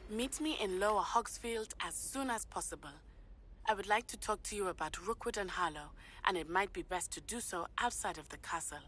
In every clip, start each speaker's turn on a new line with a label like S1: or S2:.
S1: Meet me in Lower Hogsfield as soon as possible. I would like to talk to you about Rookwood and Harlow, and it might be best to do so outside of the castle.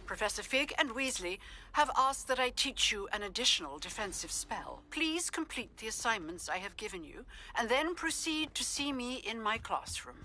S2: Professor Fig and Weasley have asked that I teach you an additional defensive spell. Please complete the assignments I have given you, and then proceed to see me in my classroom.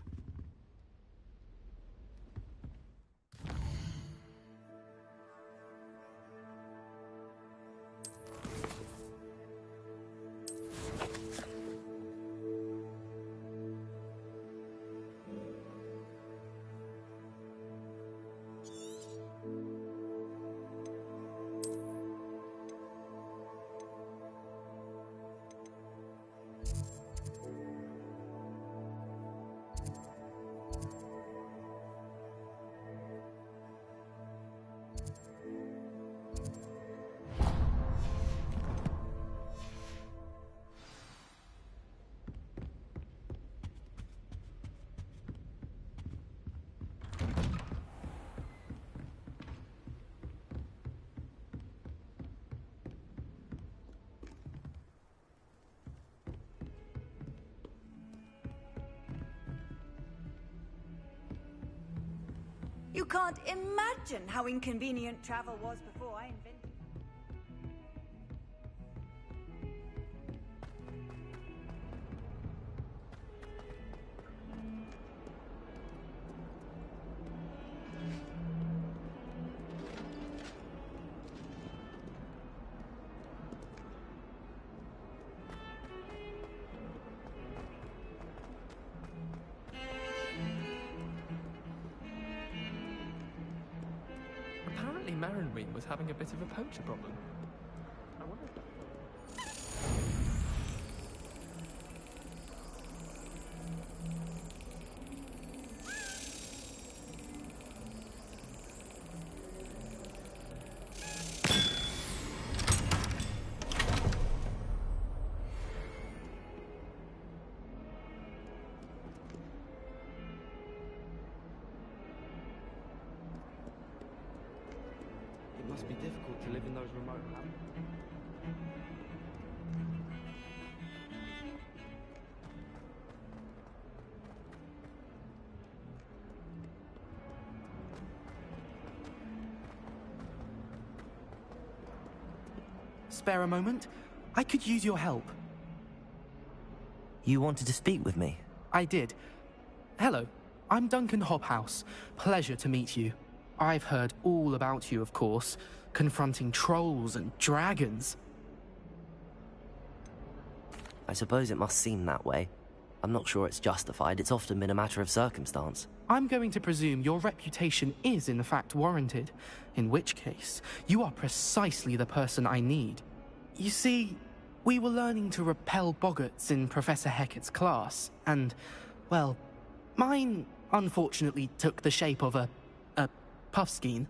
S3: You can't imagine how inconvenient travel was before I invented it.
S4: Marinween was having a bit of a poacher problem. I wonder if...
S5: It must be difficult to live in those remote hamlets.
S6: Spare a moment? I could use your help.
S7: You wanted to speak with me?
S6: I did. Hello, I'm Duncan Hobhouse. Pleasure to meet you. I've heard all about you, of course, confronting trolls and dragons.
S7: I suppose it must seem that way. I'm not sure it's justified. It's often been a matter of circumstance.
S6: I'm going to presume your reputation is in fact warranted, in which case, you are precisely the person I need. You see, we were learning to repel boggarts in Professor Hecat's class, and, well, mine unfortunately took the shape of a puffskein.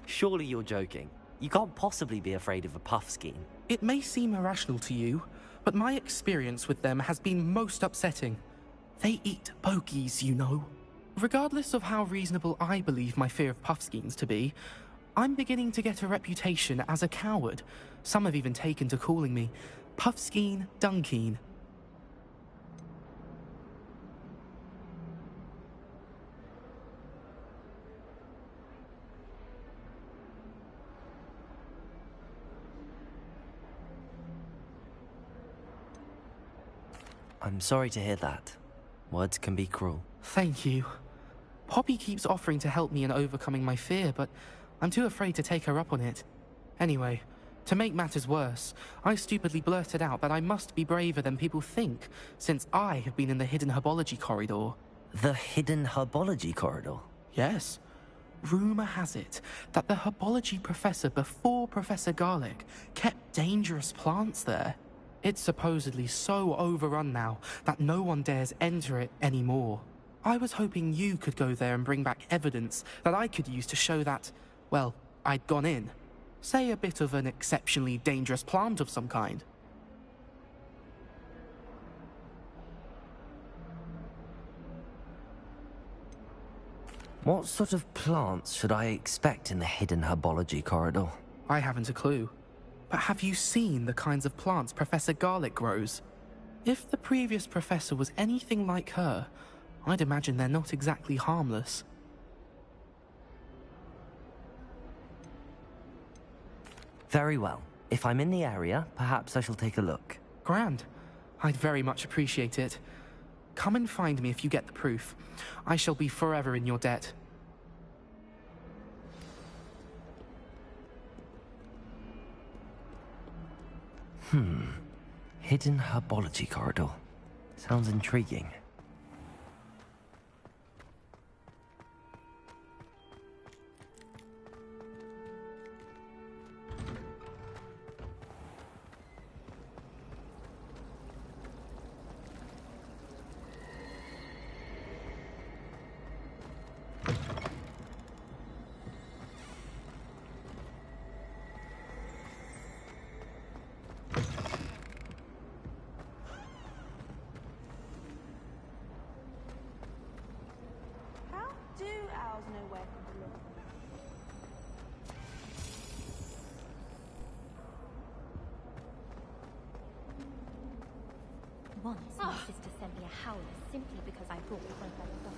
S7: Surely you're joking. You can't possibly be afraid of a puffskein.
S6: It may seem irrational to you, but my experience with them has been most upsetting. They eat bogies, you know. Regardless of how reasonable I believe my fear of puffskeins to be, I'm beginning to get a reputation as a coward. Some have even taken to calling me Puffskeen Dunkeen.
S7: I'm sorry to hear that. Words can be cruel.
S6: Thank you. Poppy keeps offering to help me in overcoming my fear, but I'm too afraid to take her up on it. Anyway, to make matters worse, I stupidly blurted out that I must be braver than people think, since I have been in the hidden herbology corridor.
S7: The hidden herbology corridor?
S6: Yes. Rumor has it that the herbology professor before Professor Garlic kept dangerous plants there. It's supposedly so overrun now that no one dares enter it anymore. I was hoping you could go there and bring back evidence that I could use to show that, well, I'd gone in. Say a bit of an exceptionally dangerous plant of some kind.
S7: What sort of plants should I expect in the hidden herbology corridor?
S6: I haven't a clue. But have you seen the kinds of plants Professor Garlic grows? If the previous professor was anything like her, I'd imagine they're not exactly harmless.
S7: Very well. If I'm in the area, perhaps I shall take a look.
S6: Grand. I'd very much appreciate it. Come and find me if you get the proof. I shall be forever in your debt.
S7: Hidden herbology corridor. Sounds intriguing.
S8: Once, my sister sent me a howler simply because I brought one of her dogs.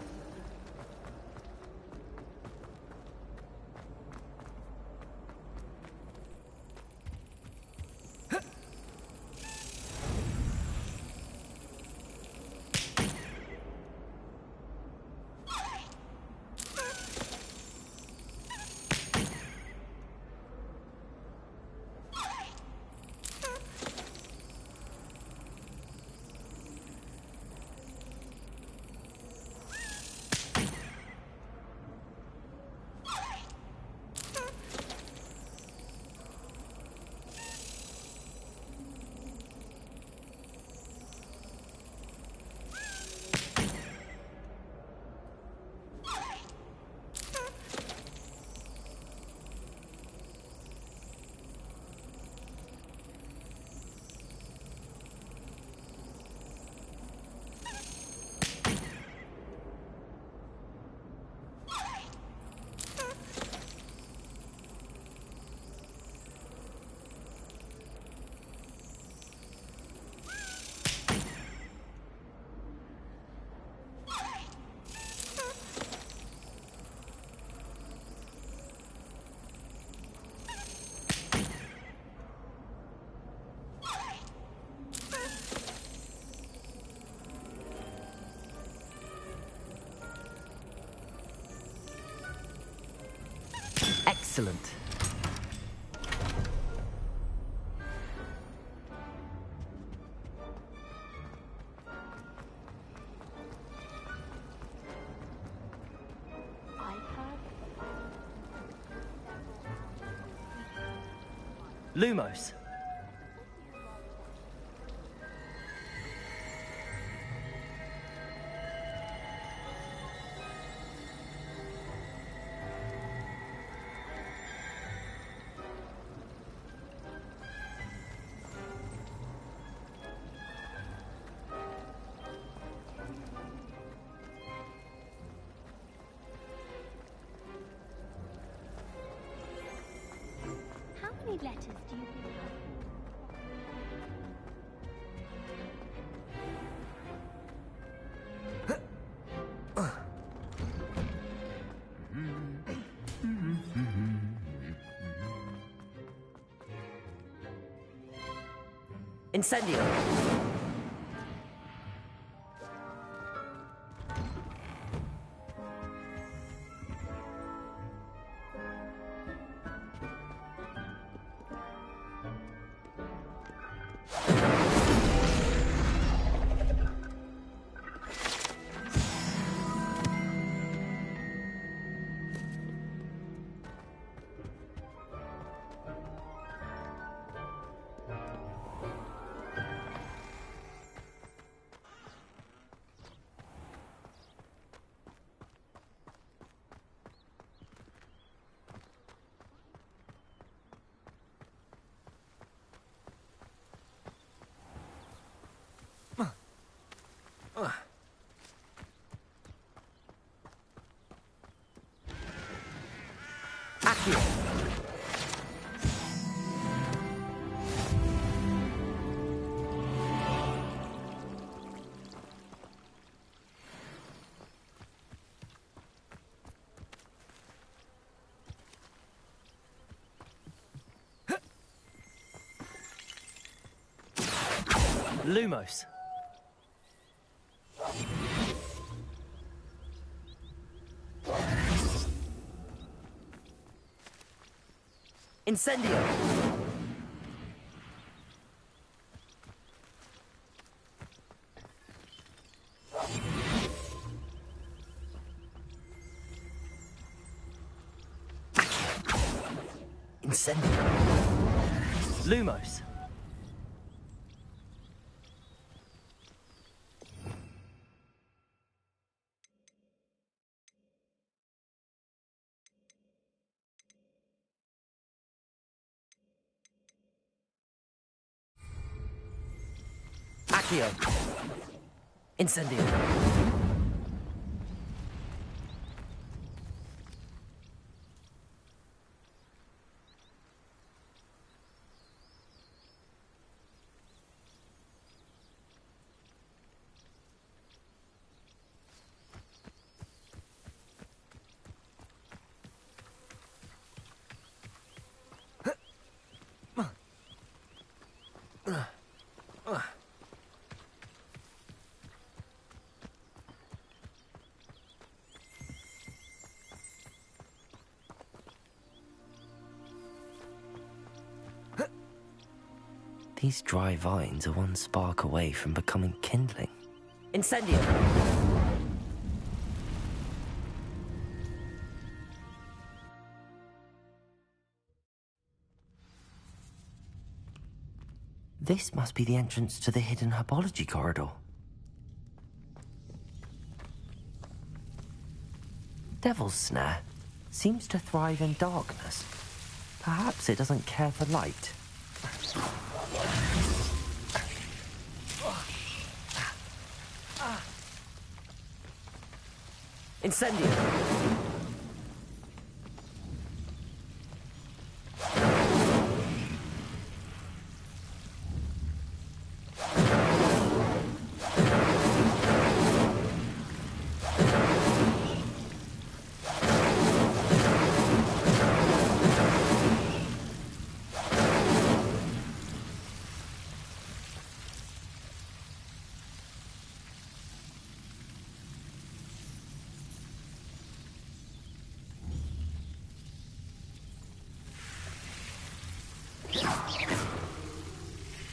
S7: Excellent. Lumos.
S8: many letters do you think I
S7: Incendio! Accio! Lumos. Incendio! Incendio! Lumos! Accio! Incendio! These dry vines are one spark away from becoming kindling. Incendio! This must be the entrance to the hidden herbology corridor. Devil's Snare seems to thrive in darkness. Perhaps it doesn't care for light. Incendio!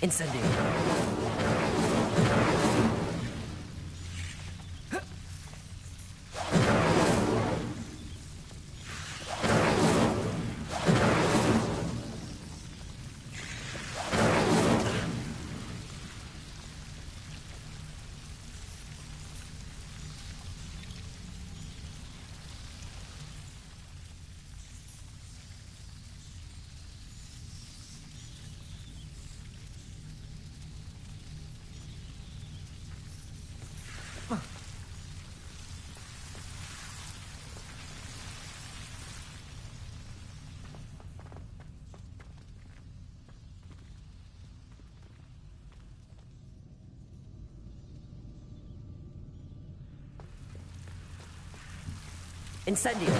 S7: Incendio! Incendio.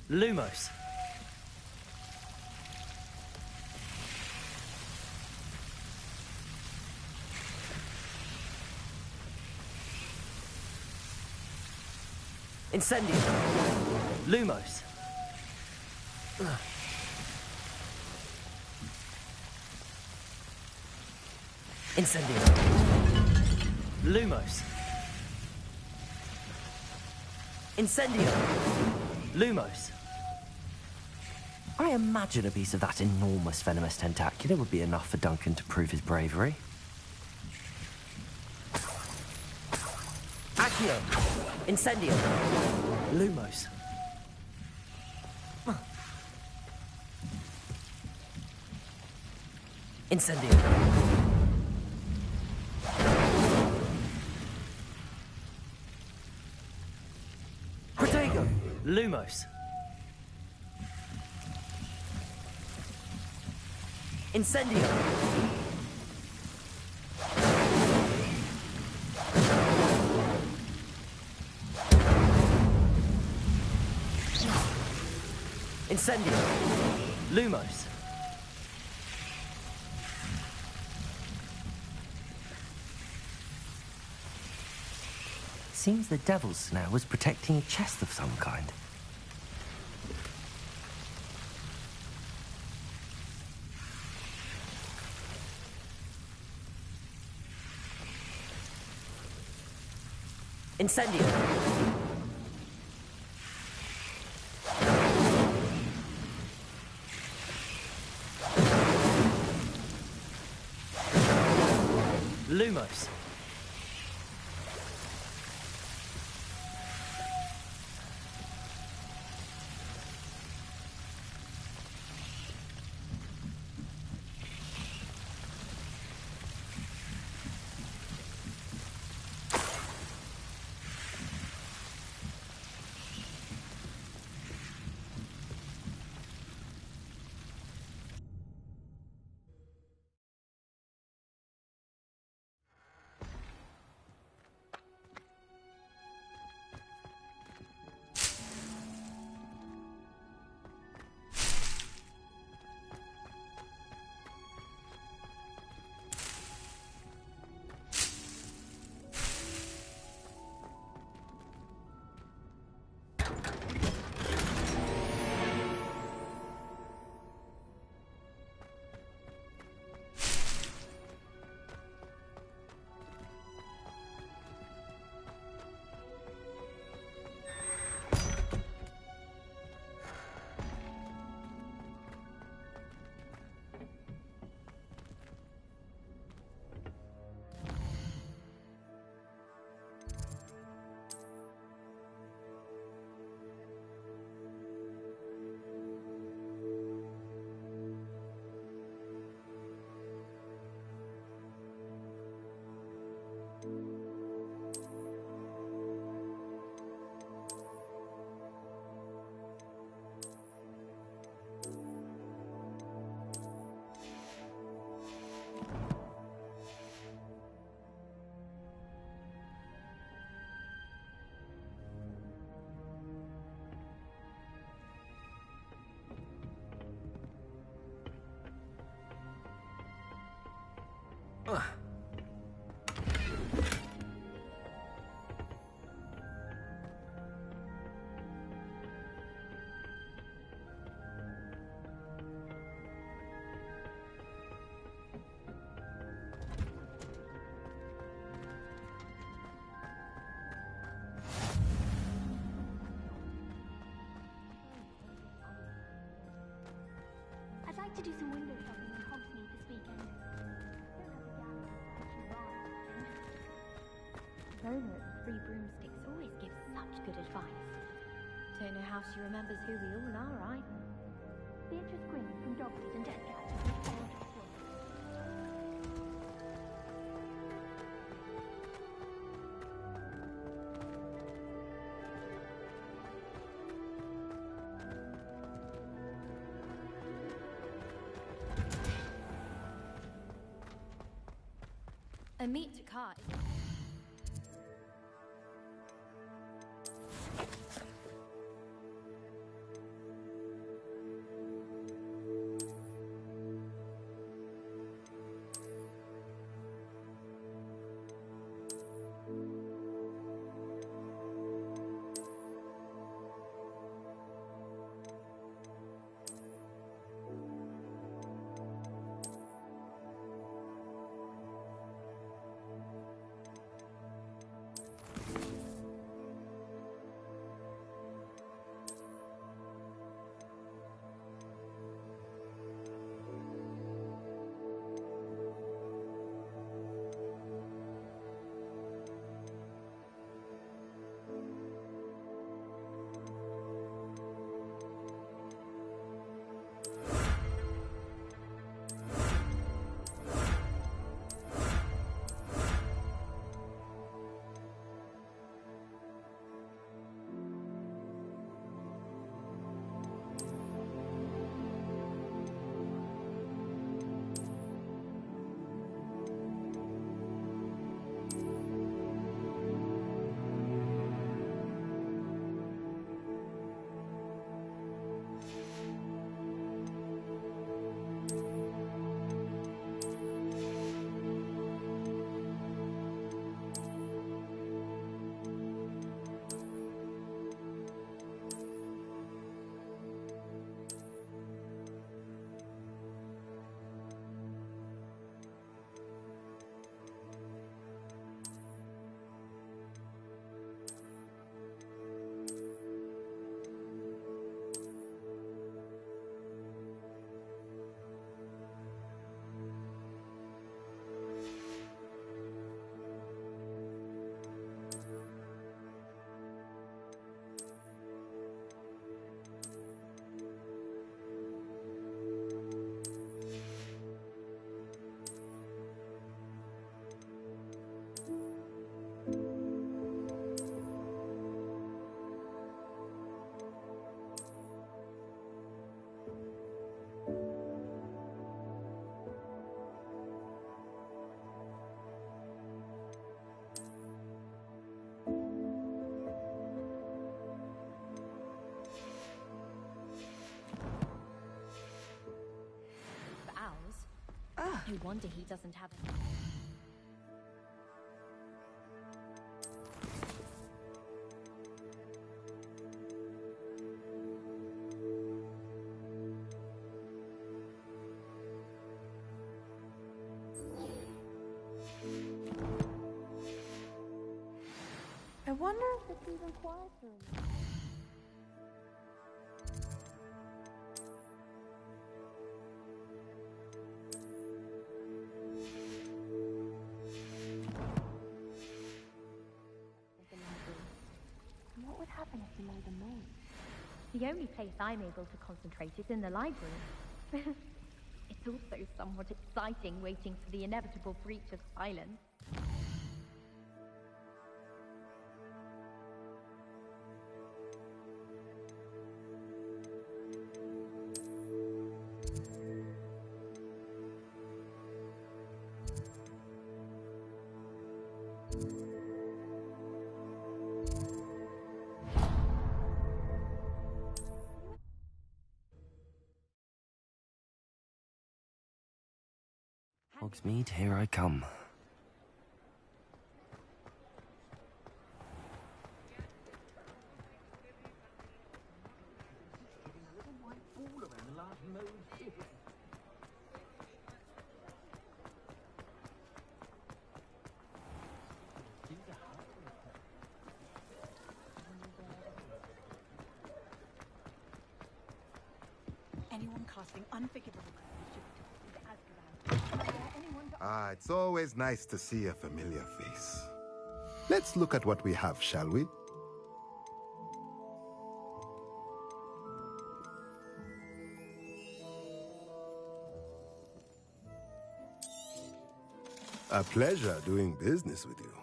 S7: Lumos. Incendio. Lumos. Incendio. Lumos. Incendio. Lumos. I imagine a piece of that enormous venomous tentacular would be enough for Duncan to prove his bravery. Accio. Incendio. Lumos. Incendio. Protego. Lumos. Incendio. Incendio. Lumos. Seems the devil's snare was protecting a chest of some kind. Incendio. Lumos.
S8: Rona at the Three Broomsticks always gives such good advice. Don't know how she remembers who we all are either. Beatrice Green from Dogwood and Death Cat. A meet to car. No wonder he doesn't have it.
S3: I wonder if it's even quieter in there. What would happen if you made a noise?
S8: The only place I'm able to concentrate is in the library. It's also somewhat exciting waiting for the inevitable breach of silence.
S7: Hogsmeade, here I come.
S3: Anyone casting unforgivable should be talking to Azkaban.
S9: Ah, it's always nice to see a familiar face. Let's look at what we have, shall we? A pleasure doing business with you.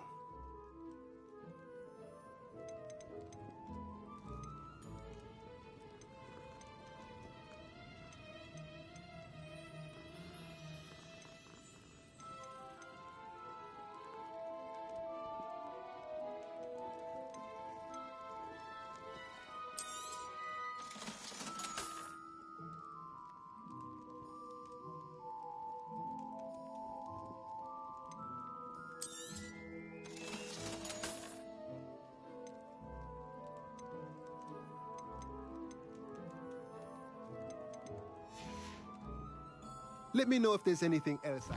S9: Let me know if there's anything else I...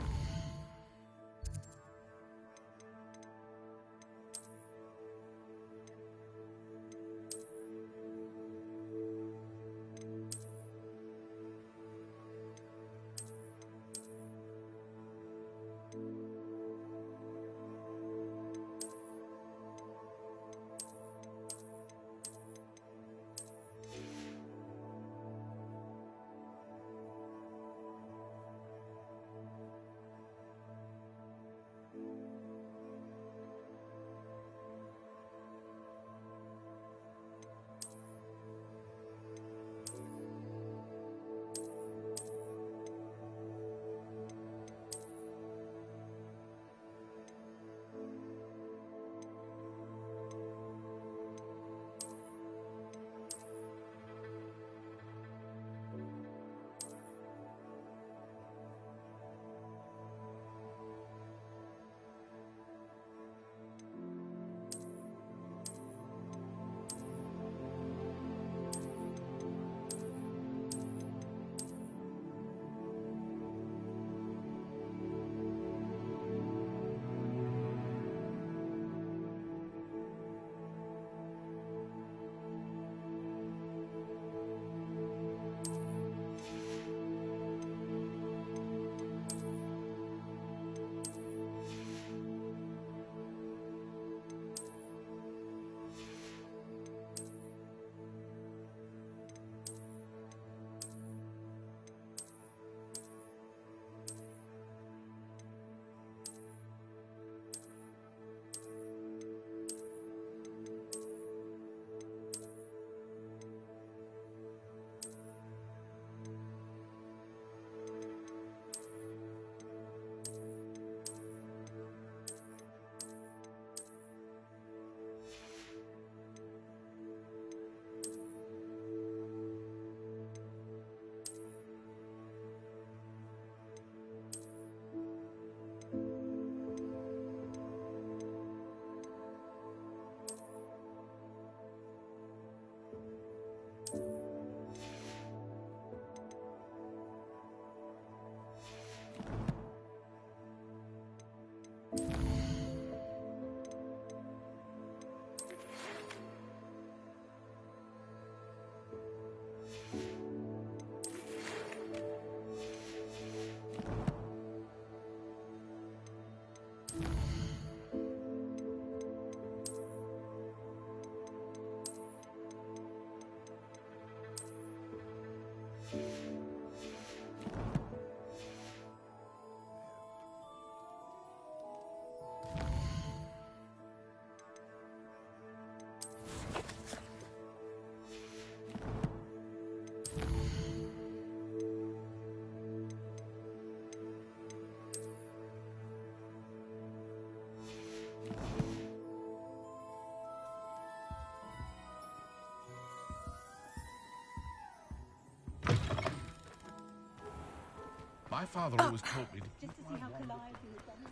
S10: My father always taught me to
S3: Just to see how Calliope was done.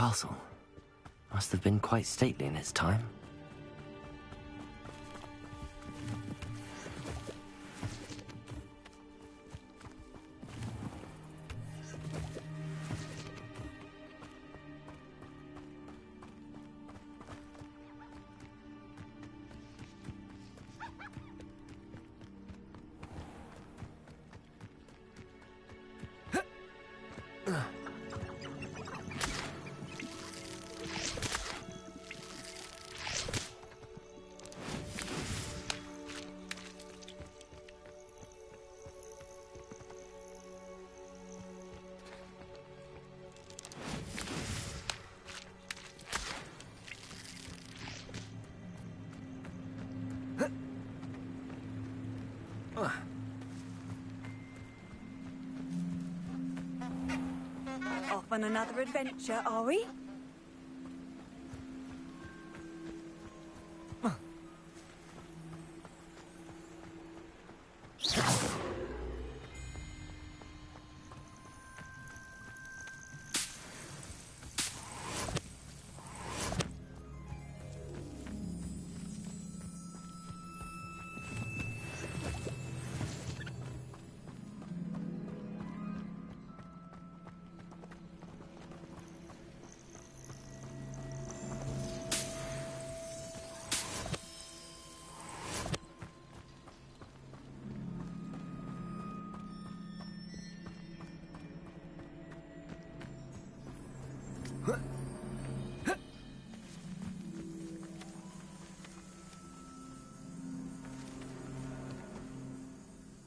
S7: castle. Must have been quite stately in its time.
S3: Off on another adventure, are we?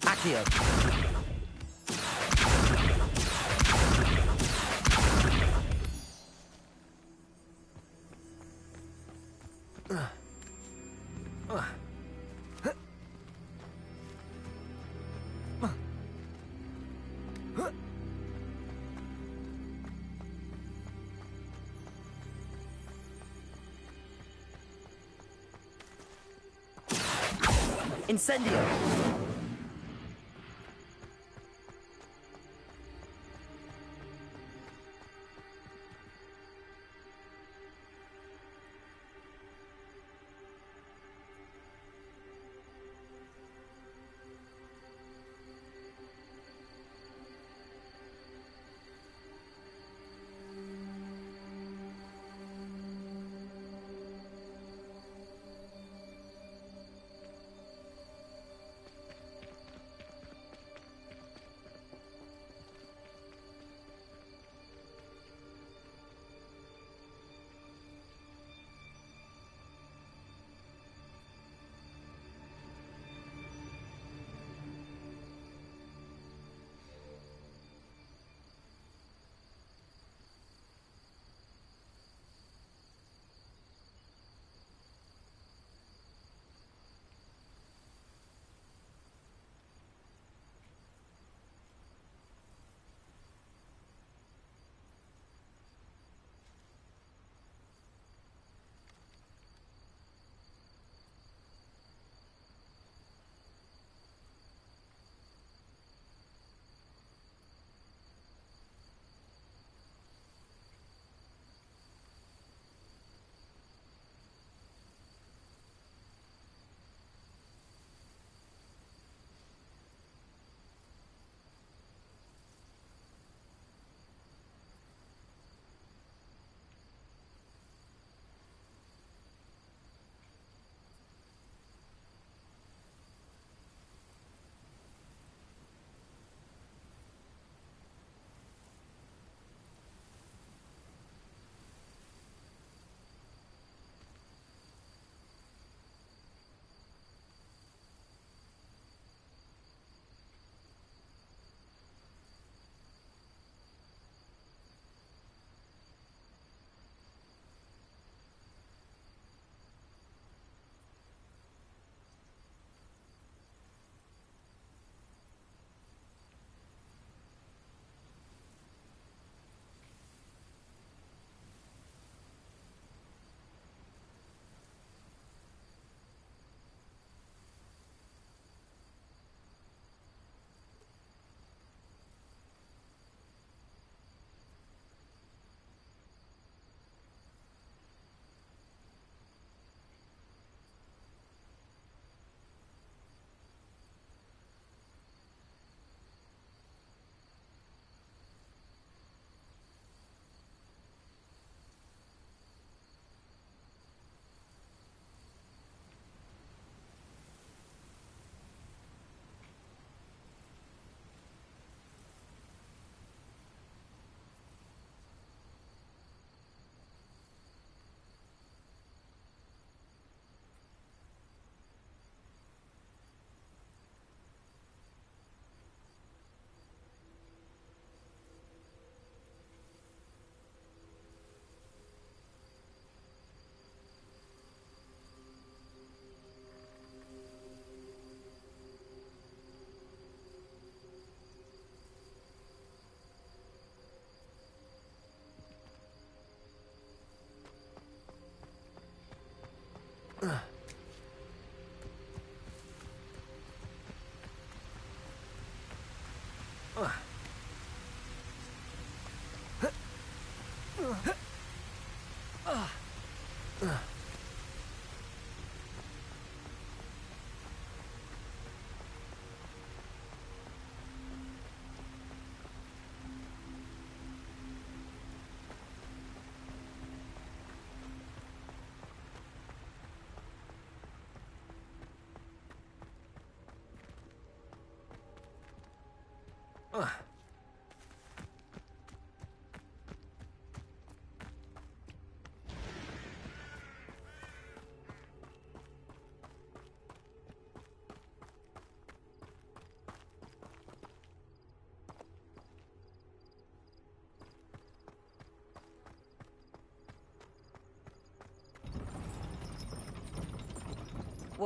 S7: Accio. Incendio.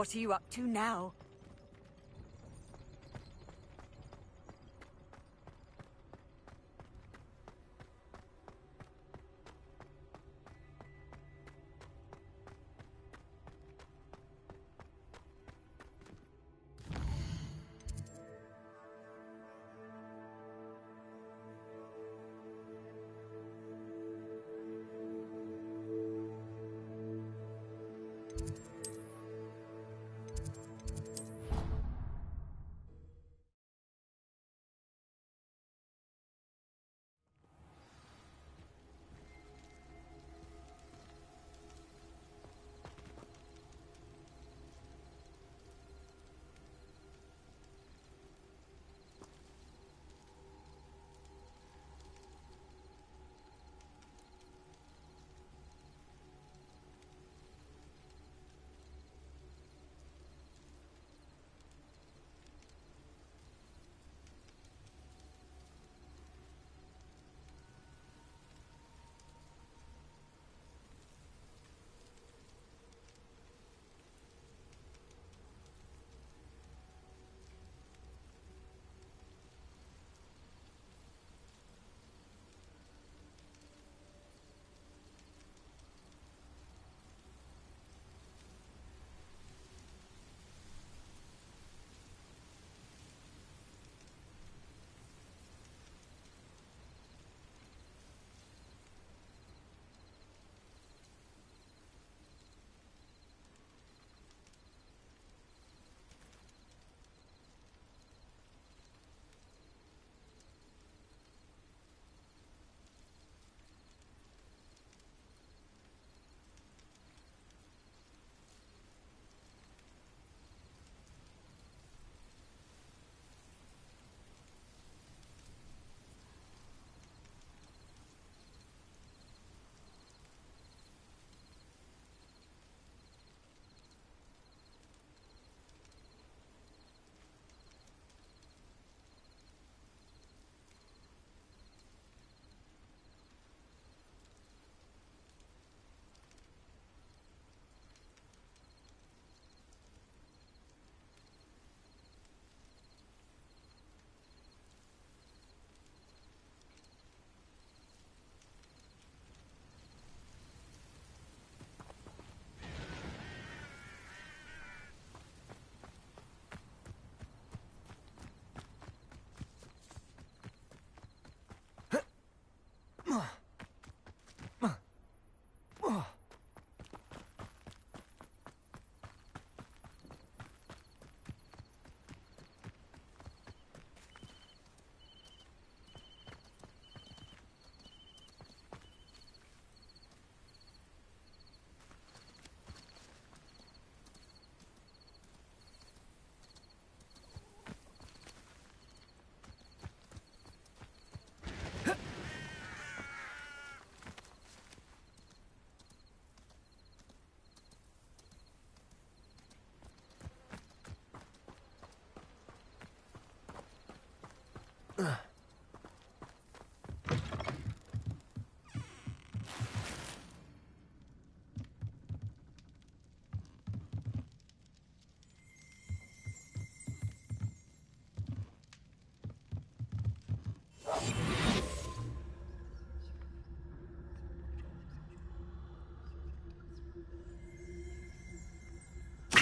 S3: What are you up to now?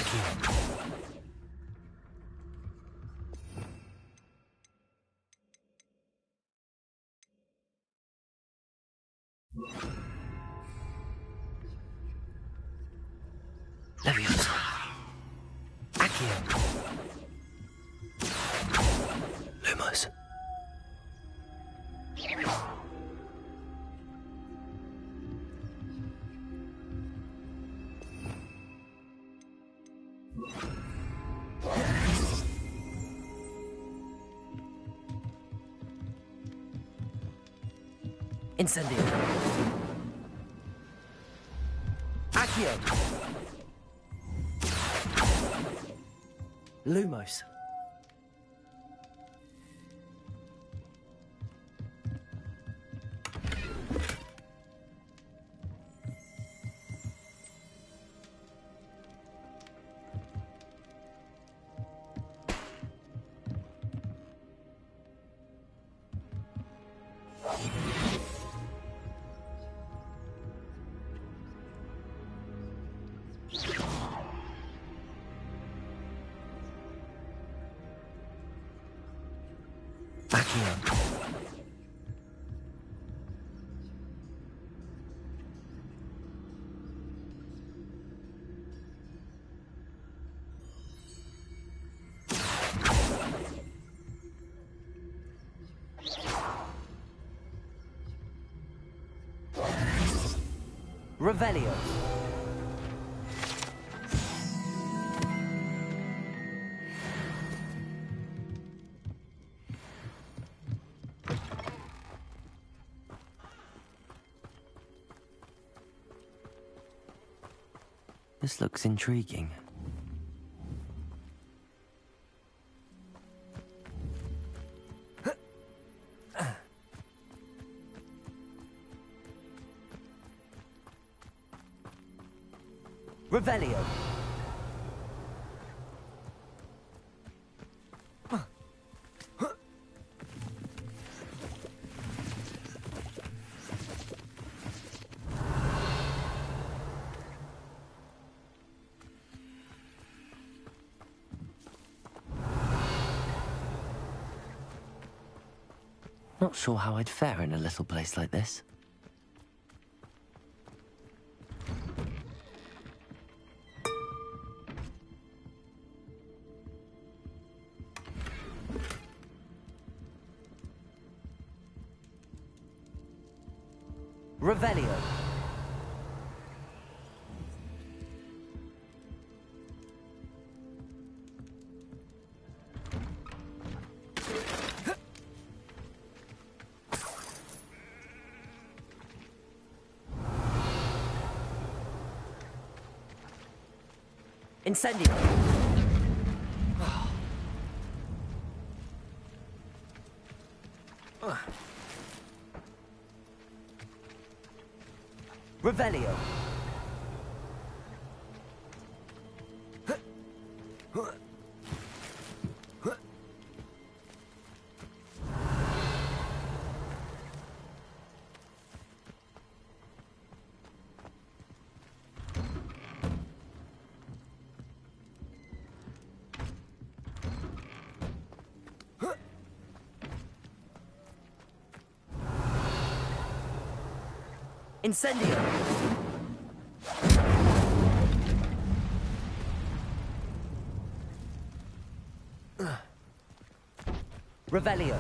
S7: Accio. Leviosa. Accio. Lumos. Incendio. Accio. Lumos. Revelio. This looks intriguing. Revelio. Not sure how I'd fare in a little place like this. Revelio. Incendio. Revelio. Incendio. Revelio.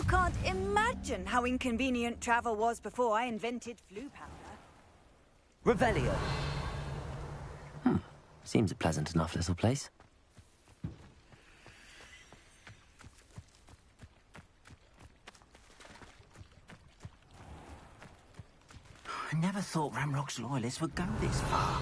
S3: Can't imagine how inconvenient travel was before I invented flu powder.
S7: Revelio. Seems a pleasant enough little place.
S11: I never thought Ramrock's loyalists would go this far.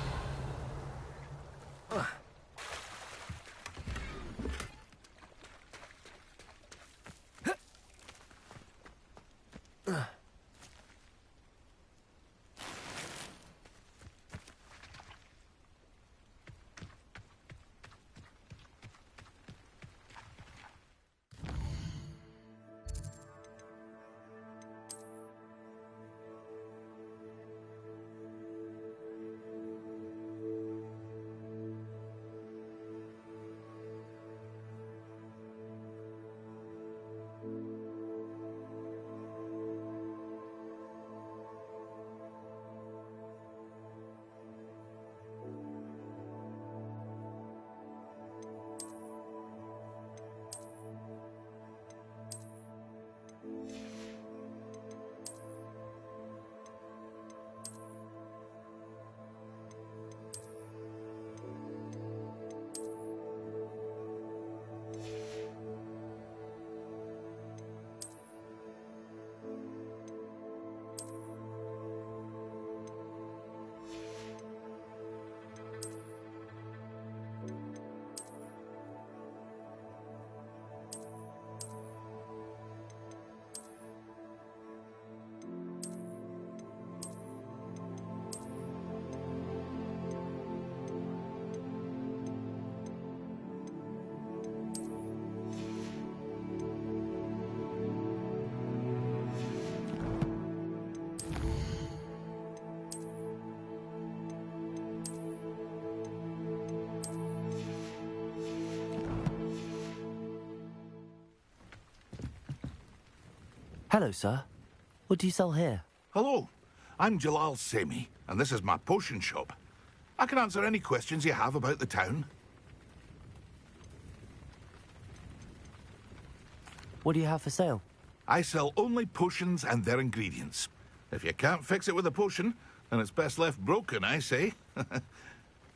S7: Hello, sir. What do you sell here?
S10: Hello, I'm Jalal Semi, and this is my potion shop. I can answer any questions you have about the town.
S7: What do you have for sale?
S10: I sell only potions and their ingredients. If you can't fix it with a potion, then it's best left broken, I say.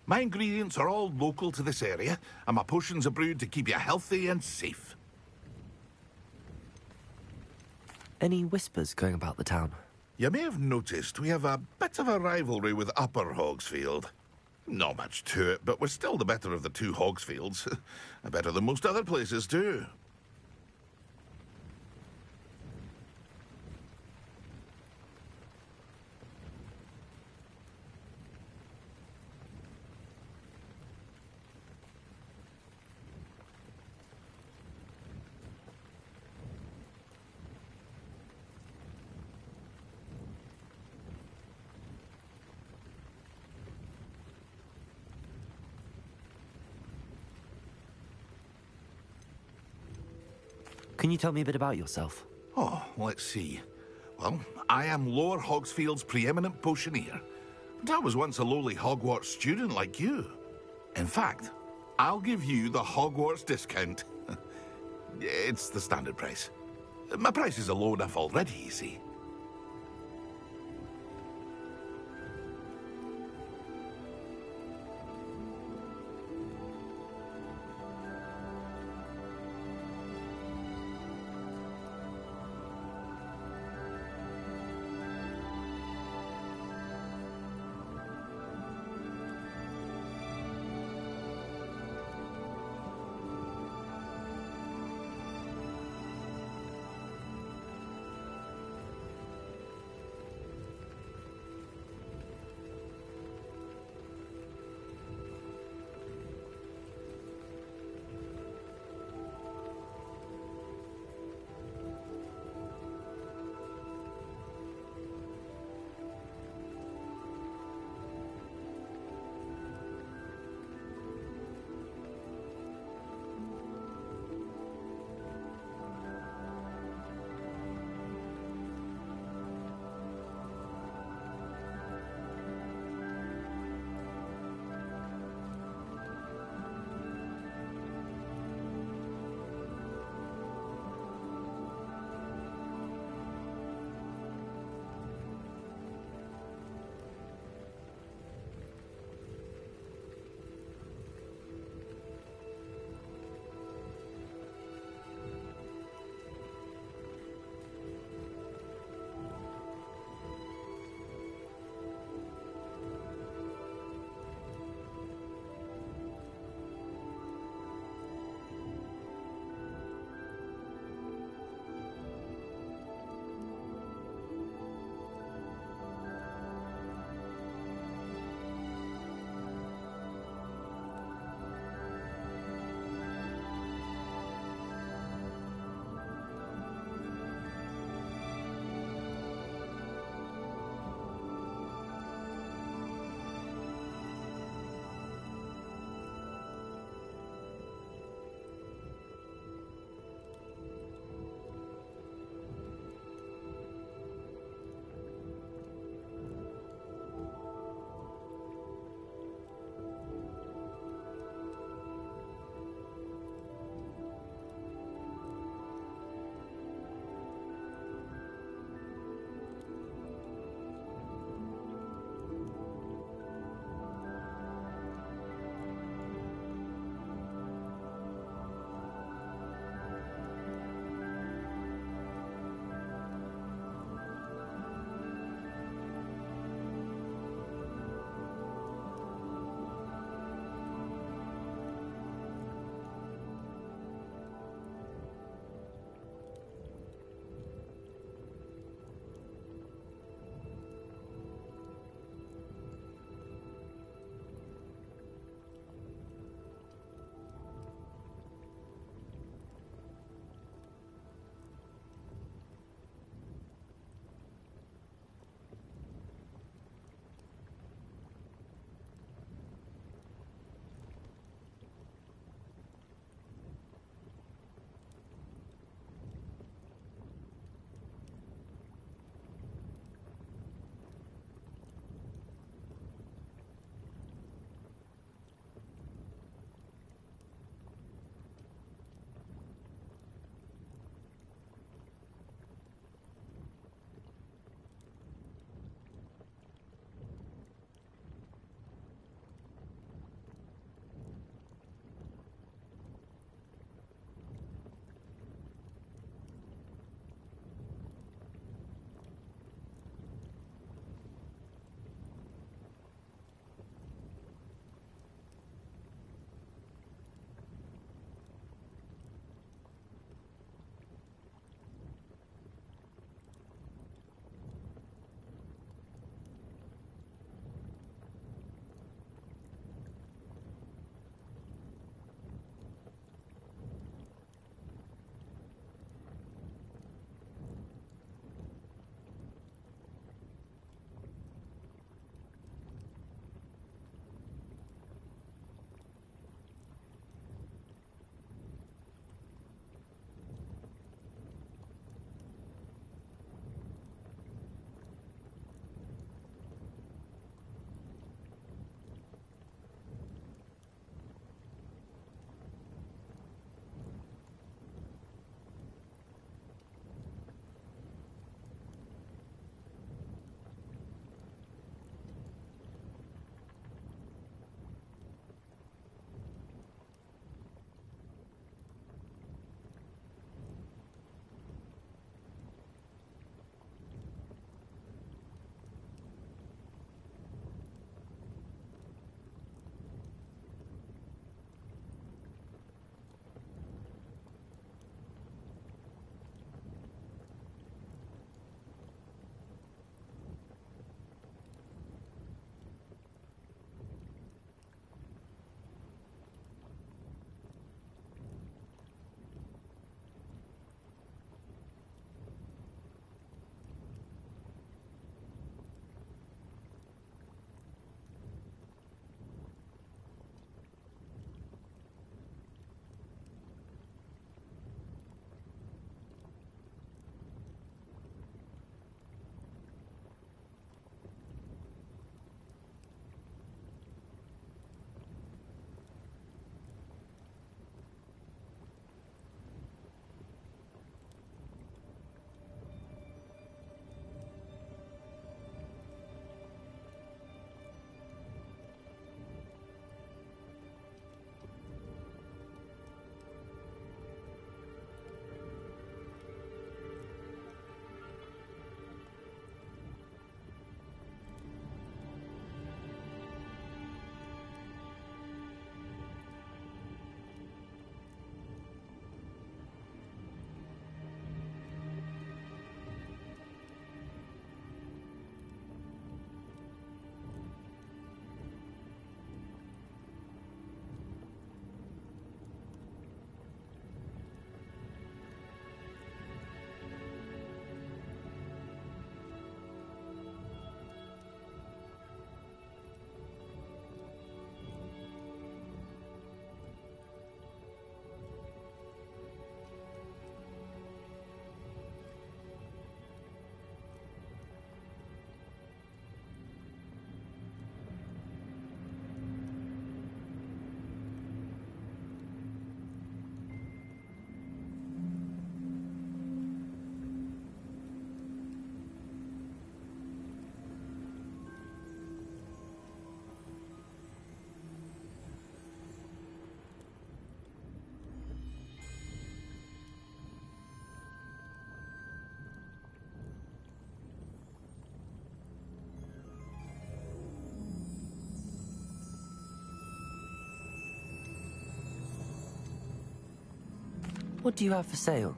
S10: My ingredients are all local to this area, and my potions are brewed to keep you healthy and safe.
S7: Any whispers going about the town?
S10: You may have noticed we have a bit of a rivalry with Upper Hogsfield. Not much to it, but we're still the better of the two Hogsfields. Better than most other places, too.
S7: Can you tell me a bit about yourself?
S10: Oh, let's see. Well, I am Lower Hogsfield's preeminent potioneer. And I was once a lowly Hogwarts student like you. In fact, I'll give you the Hogwarts discount. It's the standard price. My prices are low enough already, you see.
S7: What do you have for sale?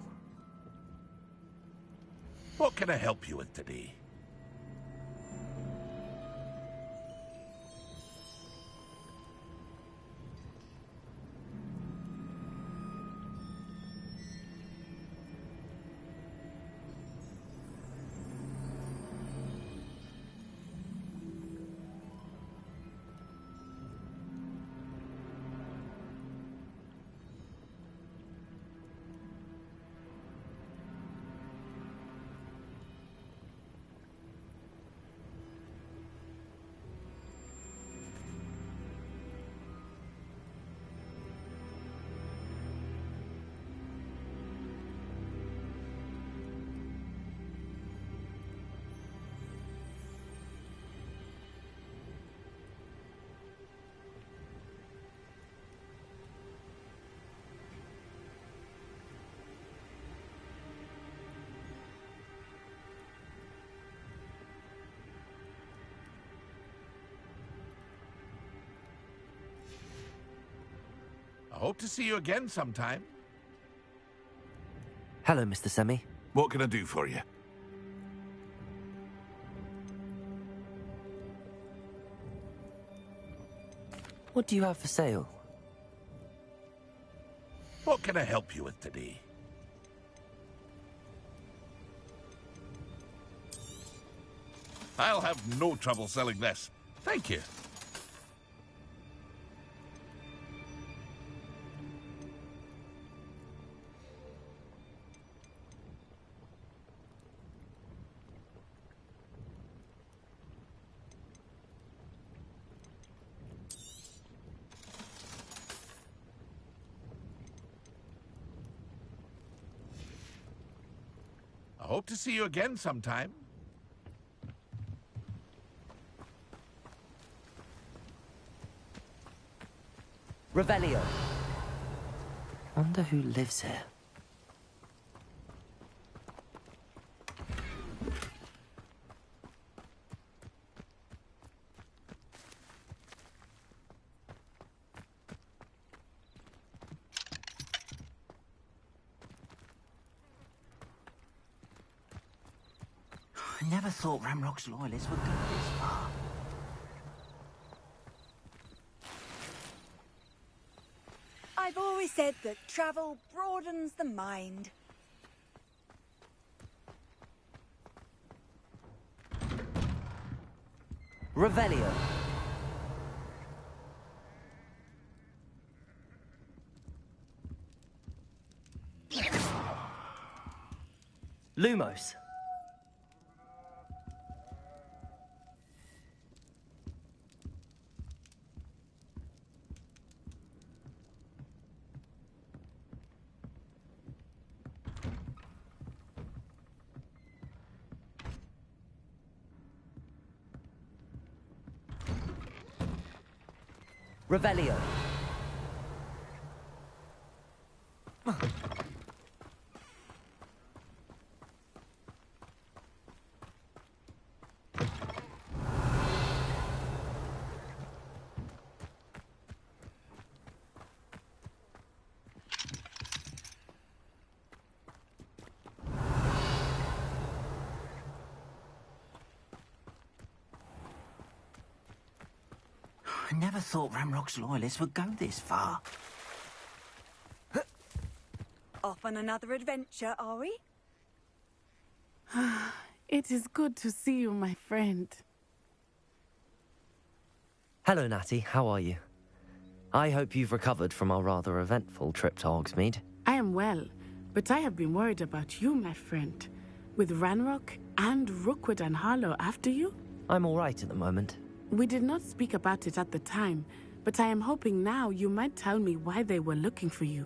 S10: What can I help you with today? I hope to see you again sometime.
S7: Hello, Mr. Semi.
S10: What can I do for you?
S7: What do you have for sale?
S10: What can I help you with today? I'll have no trouble selling this. Thank you. I hope to see you again sometime.
S7: Revelio. Wonder who lives here.
S11: I never thought Ramrock's loyalists would go this far.
S3: I've always said that travel broadens the mind.
S7: Revelio. Lumos. Revelio.
S11: I never thought Ramrock's loyalists would go this far.
S3: Off on another adventure, are we?
S1: It is good to see you, my friend.
S7: Hello, Natty. How are you? I hope you've recovered from our rather eventful trip to Hogsmeade.
S1: I am well, but I have been worried about you, my friend. With Ranrock and Rookwood and Harlow after you?
S7: I'm all right at the moment.
S1: We did not speak about it at the time, but I am hoping now you might tell me why they were looking for you.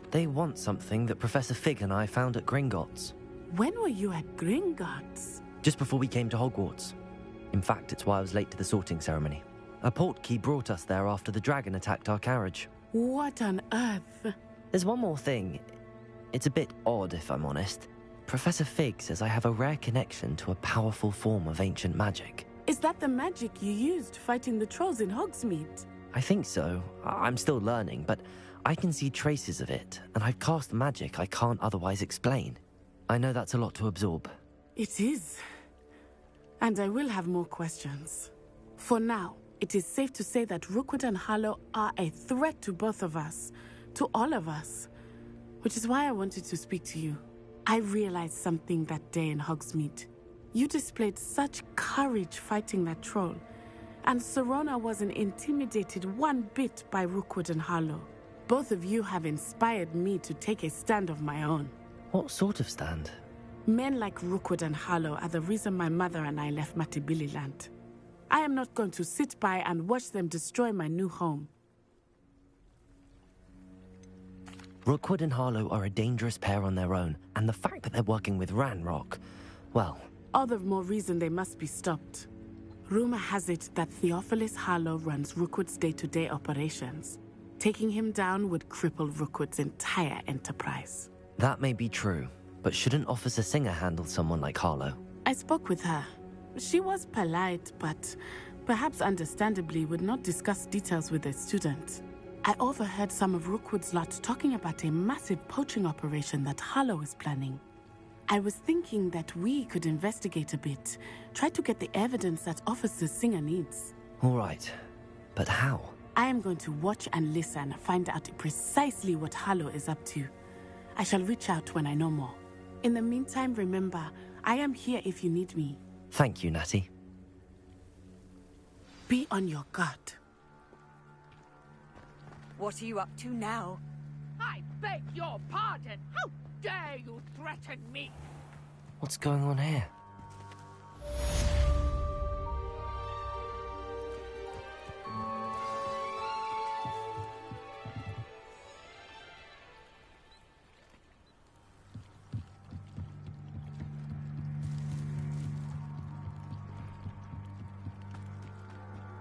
S7: They want something that Professor Fig and I found at Gringotts.
S1: When were you at Gringotts?
S7: Just before we came to Hogwarts. In fact, it's why I was late to the sorting ceremony. A portkey brought us there after the dragon attacked our carriage.
S1: What on earth?
S7: There's one more thing. It's a bit odd, if I'm honest. Professor Fig says I have a rare connection to a powerful form of ancient magic.
S1: Is that the magic you used fighting the trolls in Hogsmeade?
S7: I think so. I'm still learning, but I can see traces of it, and I've cast magic I can't otherwise explain. I know that's a lot to absorb.
S1: It is. And I will have more questions. For now, it is safe to say that Rookwood and Harlow are a threat to both of us, to all of us. Which is why I wanted to speak to you. I realized something that day in Hogsmeade. You displayed such courage fighting that troll, and Serona wasn't intimidated one bit by Rookwood and Harlow. Both of you have inspired me to take a stand of my own.
S7: What sort of stand?
S1: Men like Rookwood and Harlow are the reason my mother and I left Matabeleland. I am not going to sit by and watch them destroy my new home.
S7: Rookwood and Harlow are a dangerous pair on their own, and the fact that they're working with Ranrock, well...
S1: All the more reason they must be stopped. Rumor has it that Theophilus Harlow runs Rookwood's day-to-day operations. Taking him down would cripple Rookwood's entire enterprise.
S7: That may be true, but shouldn't Officer Singer handle someone like Harlow?
S1: I spoke with her. She was polite, but perhaps understandably would not discuss details with a student. I overheard some of Rookwood's lot talking about a massive poaching operation that Harlow is planning. I was thinking that we could investigate a bit, try to get the evidence that Officer Singer needs.
S7: All right, but how?
S1: I am going to watch and listen, find out precisely what Harlow is up to. I shall reach out when I know more. In the meantime, remember, I am here if you need me.
S7: Thank you, Natty.
S1: Be on your guard.
S3: What are you up to now?
S12: I beg your pardon. How dare you threaten me?
S7: What's going on here?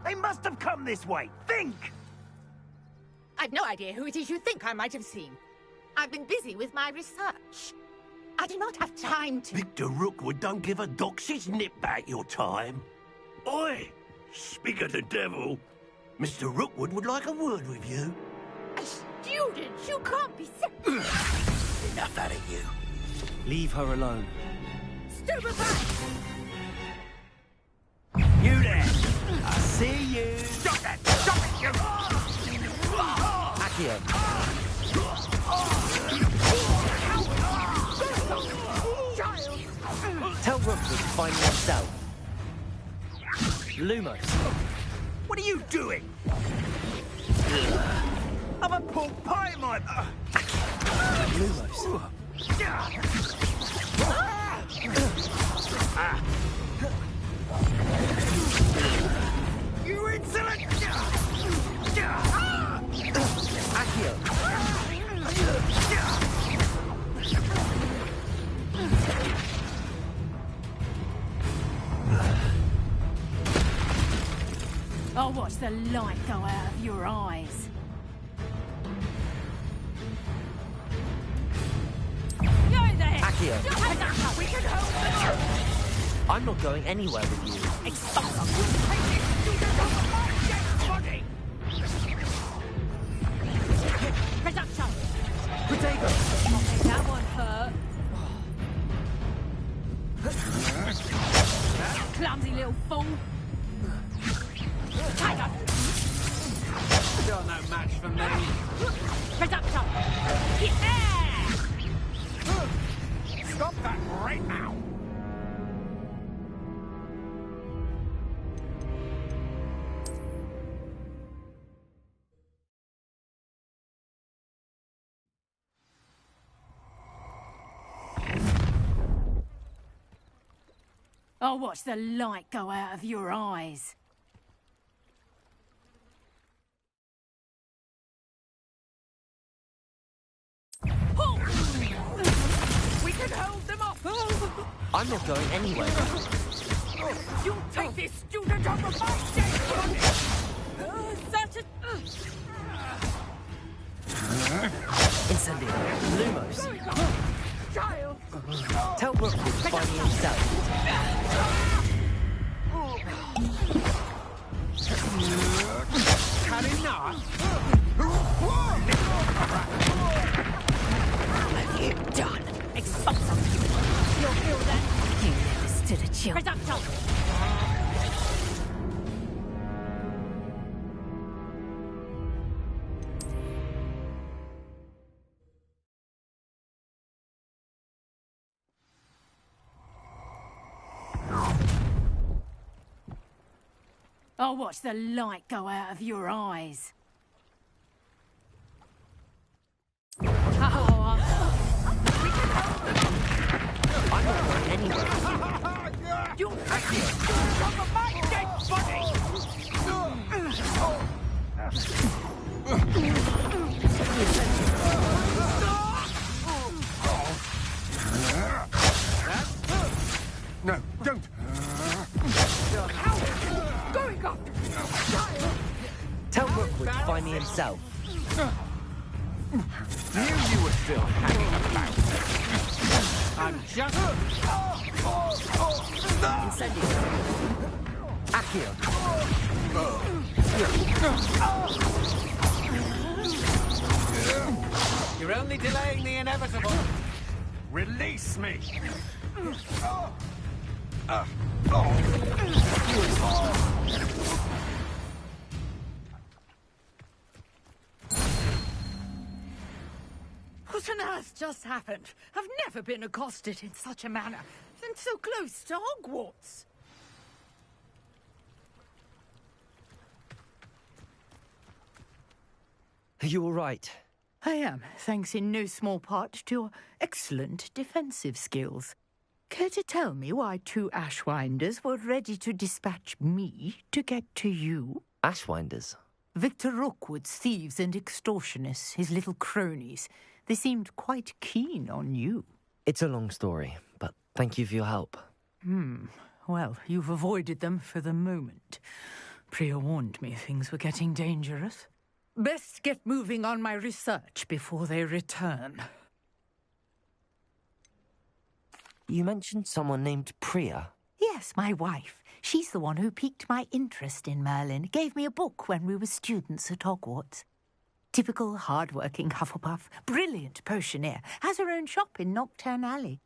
S11: They must have come this way. Think!
S12: I've no idea who it is you think I might have seen. I've been busy with my research. I do not have time to...
S11: Victor Rookwood don't give a doxy's nip back your time. Oi! Speak of the devil. Mr. Rookwood would like a word with you.
S12: A student? You can't be sick.
S11: Enough out of you.
S7: Leave her alone.
S12: Stupefy!
S11: You there! I see you! Stop that! Stop it, you...
S7: Accio. Tell Rookwood to find himself. Lumos.
S11: What are you doing? I'm a pork pie, my...
S7: Lumos.
S11: You insolent!
S7: Accio.
S12: I'll watch the light go out of your eyes. You're there!
S7: Accio.
S12: We can hold them.
S7: I'm not going anywhere with you.
S12: Expulse them. Take this student off my dead body! Production!
S7: Potato!
S12: That one hurt. Clumsy little fool. Tiger!
S5: You're no match for me.
S12: Production! Yeah!
S5: Stop that right now.
S12: I'll watch the light go out of your eyes. We can hold them off!
S7: I'm not going anywhere.
S12: You take this student off of my dead body! Such a...
S7: Incendio. Lumos.
S12: Child!
S7: Tell Rookwood to find me himself.
S5: Had enough.
S13: I'll watch the light go out of your eyes.
S7: I'm not going anywhere.
S5: You from my dead body!
S9: No, don't!
S5: Going up!
S7: Tell Rookwood to find me himself.
S5: Knew you were still hanging about. I'm just...
S7: Incendio. Accio.
S5: You're only delaying the inevitable. Release me!
S13: What on earth just happened? I've never been accosted in such a manner, and so close to Hogwarts.
S7: Are you all right?
S13: I am, thanks in no small part to your excellent defensive skills. Care to tell me why 2 Ashwinders were ready to dispatch me to get to you?
S7: Ashwinders?
S13: Victor Rookwood's thieves and extortionists, his little cronies. They seemed quite keen on you.
S7: It's a long story, but thank you for your help.
S13: Well, you've avoided them for the moment. Priya warned me things were getting dangerous. Best get moving on my research before they return.
S7: You mentioned someone named Priya.
S13: Yes, my wife. She's the one who piqued my interest in Merlin. Gave me a book when we were students at Hogwarts. Typical hard-working Hufflepuff, brilliant potioneer, has her own shop in Knockturn Alley.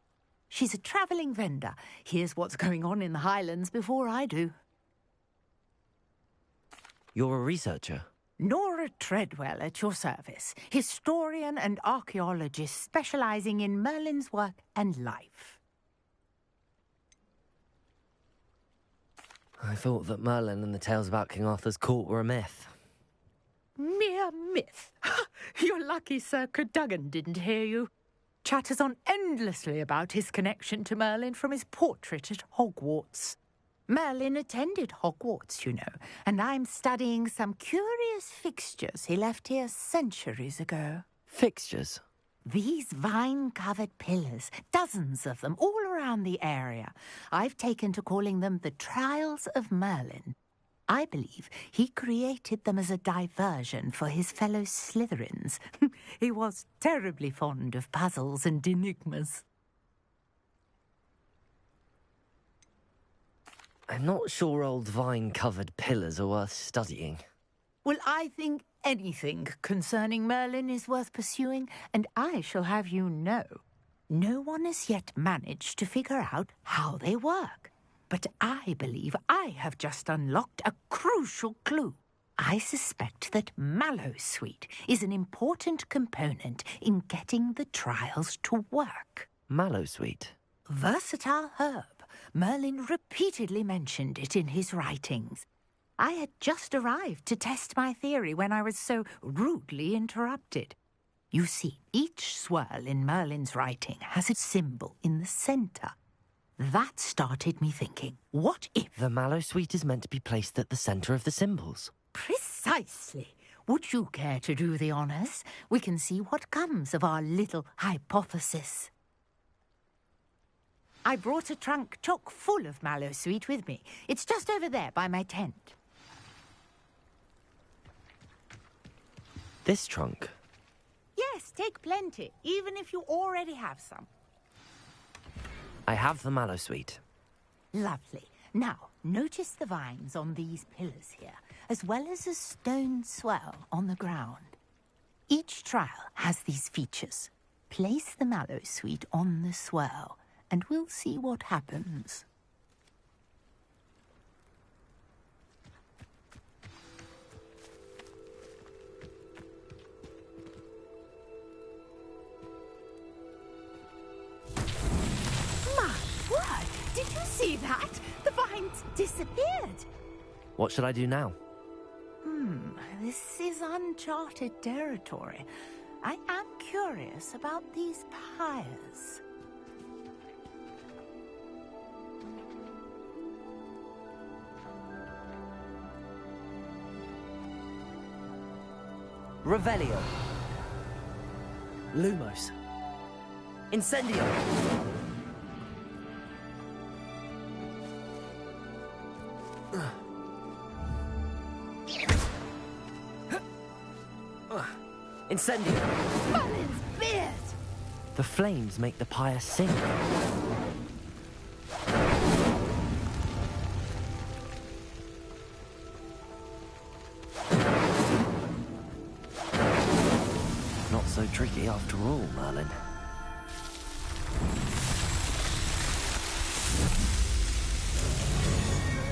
S13: She's a travelling vendor. Hears what's going on in the Highlands before I do.
S7: You're a researcher?
S13: Nora Treadwell at your service, historian and archaeologist specialising in Merlin's work and life.
S7: I thought that Merlin and the tales about King Arthur's court were a myth.
S13: Mere myth. You're lucky Sir Cadogan didn't hear you. Chatters on endlessly about his connection to Merlin from his portrait at Hogwarts. Merlin attended Hogwarts, you know, and I'm studying some curious fixtures he left here centuries ago.
S7: Fixtures?
S13: These vine-covered pillars, dozens of them, all around the area. I've taken to calling them the Trials of Merlin. I believe he created them as a diversion for his fellow Slytherins. He was terribly fond of puzzles and enigmas.
S7: I'm not sure old vine-covered pillars are worth studying.
S13: Well, I think anything concerning Merlin is worth pursuing, and I shall have you know, no one has yet managed to figure out how they work. But I believe I have just unlocked a crucial clue. I suspect that Mallowsweet is an important component in getting the trials to work.
S7: Mallowsweet?
S13: Versatile herb. Merlin repeatedly mentioned it in his writings. I had just arrived to test my theory when I was so rudely interrupted. You see, each swirl in Merlin's writing has a symbol in the centre. That started me thinking, what if...
S7: The Mallowsweet is meant to be placed at the centre of the symbols.
S13: Precisely. Would you care to do the honours? We can see what comes of our little hypothesis. I brought a trunk chock full of Mallowsweet with me. It's just over there by my tent.
S7: This trunk?
S13: Yes, take plenty, even if you already have some.
S7: I have the Mallowsweet.
S13: Lovely. Now, notice the vines on these pillars here, as well as a stone swell on the ground. Each trial has these features. Place the Mallowsweet on the swell, and we'll see what happens. My word! Did you see that? The vines disappeared.
S7: What should I do now?
S13: This is uncharted territory. I am curious about these pyres.
S7: Revelio. Lumos. Incendio. Incendio.
S13: Merlin's beard!
S7: The flames make the pyre sink. Not so tricky after all, Merlin.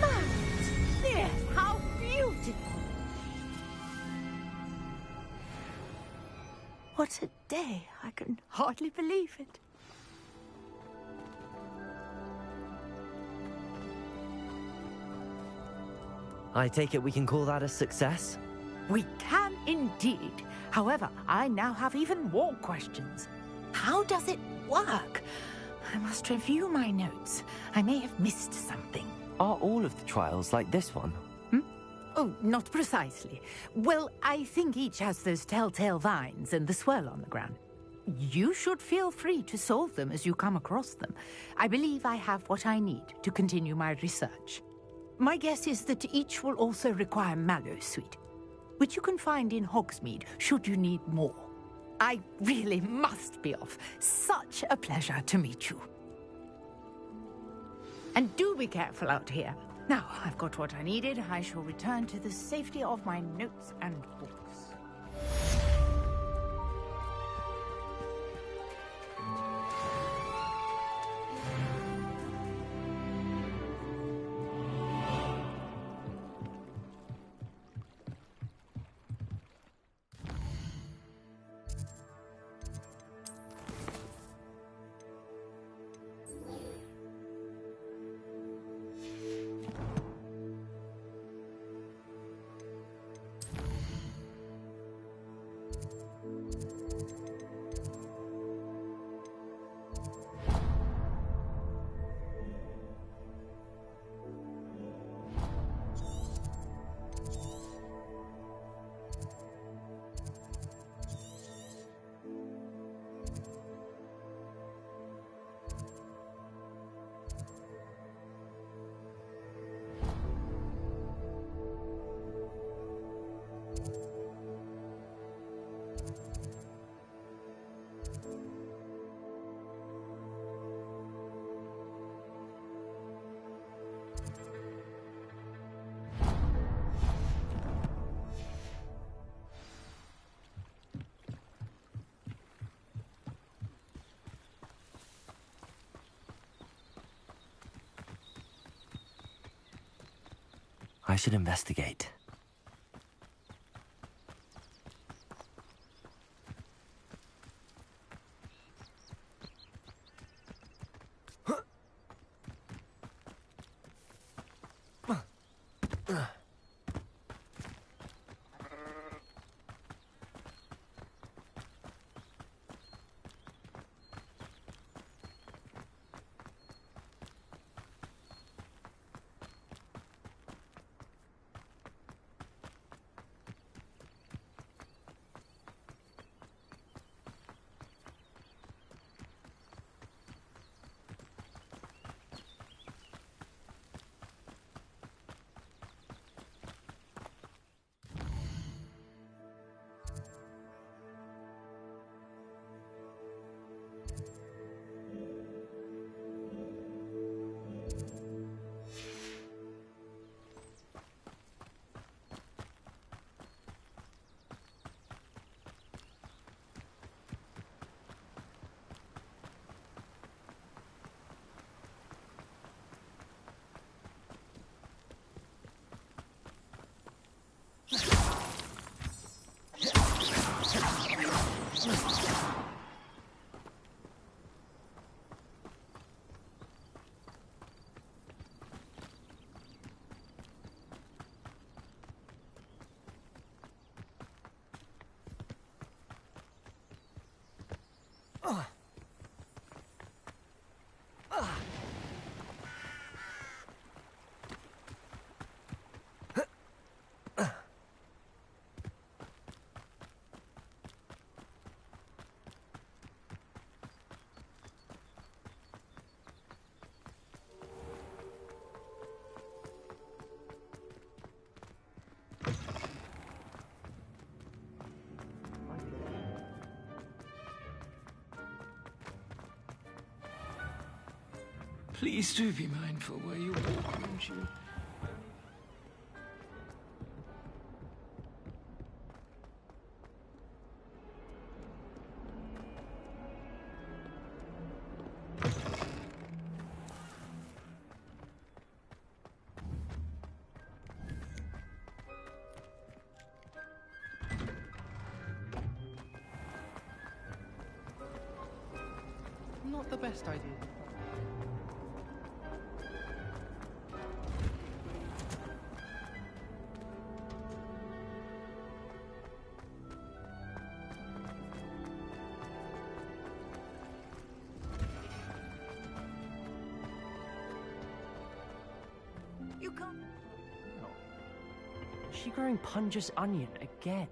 S13: Merlin's beard! How beautiful! What a day! I can hardly believe it.
S7: I take it we can call that a success?
S13: We can indeed. However, I now have even more questions. How does it work? I must review my notes. I may have missed something.
S7: Are all of the trials like this one?
S13: Oh, not precisely. Well, I think each has those telltale vines and the swirl on the ground. You should feel free to solve them as you come across them. I believe I have what I need to continue my research. My guess is that each will also require mallow sweet, which you can find in Hogsmeade should you need more. I really must be off. Such a pleasure to meet you. And do be careful out here. Now, I've got what I needed. I shall return to the safety of my notes and books.
S7: I should investigate.
S4: Please do be mindful where you walk, won't you?
S6: Not the best idea.
S3: You can't.
S7: Is she growing Punja's onion again?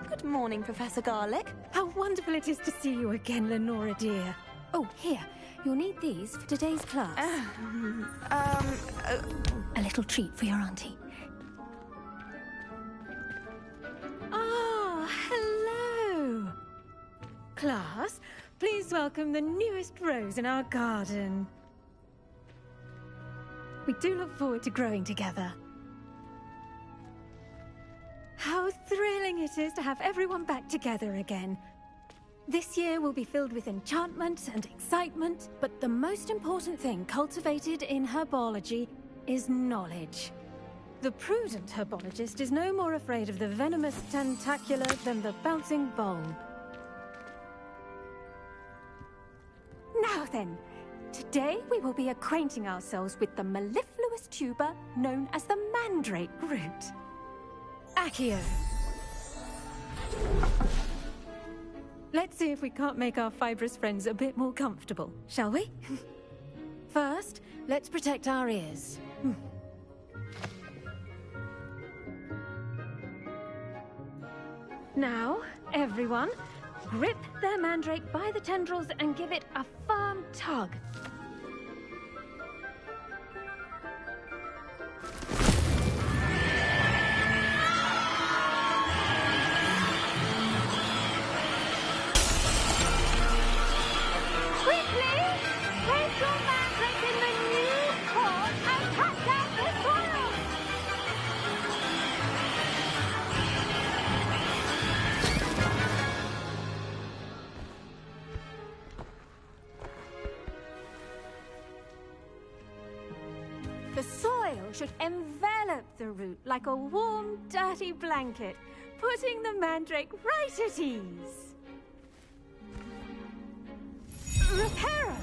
S14: Good morning, Professor Garlic.
S15: How wonderful it is to see you again, Lenora dear.
S14: Oh, here. You'll need these for today's class. A little treat for your auntie.
S15: Ah, hello. Class, please welcome the newest rose in our garden. We do look forward to growing together. How thrilling it is to have everyone back together again. This year will be filled with enchantment and excitement, but the most important thing cultivated in herbology is knowledge. The prudent herbologist is no more afraid of the venomous tentacula than the bouncing bulb. Now then, today we will be acquainting ourselves with the mellifluous tuber known as the mandrake root. Accio. Let's see if we can't make our fibrous friends a bit more comfortable, shall we? First, let's protect our ears. Now, everyone, grip their mandrake by the tendrils and give it a firm tug. The soil should envelop the root like a warm, dirty blanket, putting the mandrake right at ease. Reparo!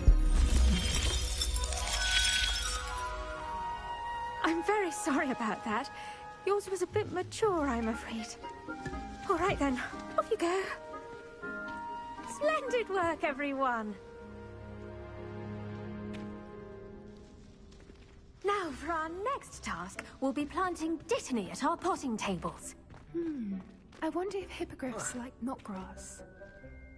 S15: I'm very sorry about that. Yours was a bit mature, I'm afraid. All right then, off you go. Splendid work, everyone. Now, for our next task, we'll be planting dittany at our potting tables.
S16: I wonder if hippogriffs like knotgrass.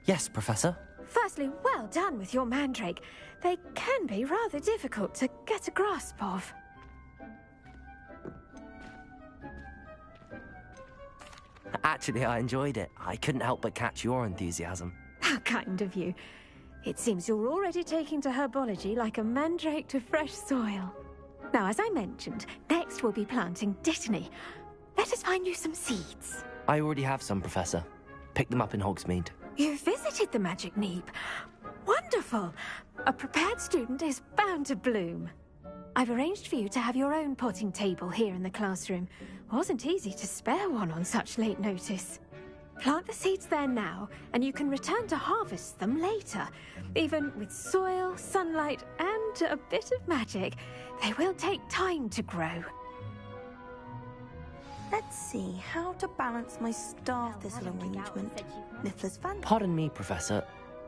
S7: Yes, Professor.
S15: Firstly, well done with your mandrake. They can be rather difficult to get a grasp of.
S7: Actually, I enjoyed it. I couldn't help but catch your enthusiasm.
S15: How kind of you. It seems you're already taking to herbology like a mandrake to fresh soil. Now, as I mentioned, next we'll be planting dittany. Let us find you some seeds.
S7: I already have some, Professor. Pick them up in Hogsmeade.
S15: You visited the Magic Neep. Wonderful. A prepared student is bound to bloom. I've arranged for you to have your own potting table here in the classroom. Wasn't easy to spare one on such late notice. Plant the seeds there now, and you can return to harvest them later. Even with soil, sunlight, and a bit of magic, they will take time to grow.
S14: Let's see how to balance my star thistle arrangement. Niffler's fan.
S7: Pardon me, Professor.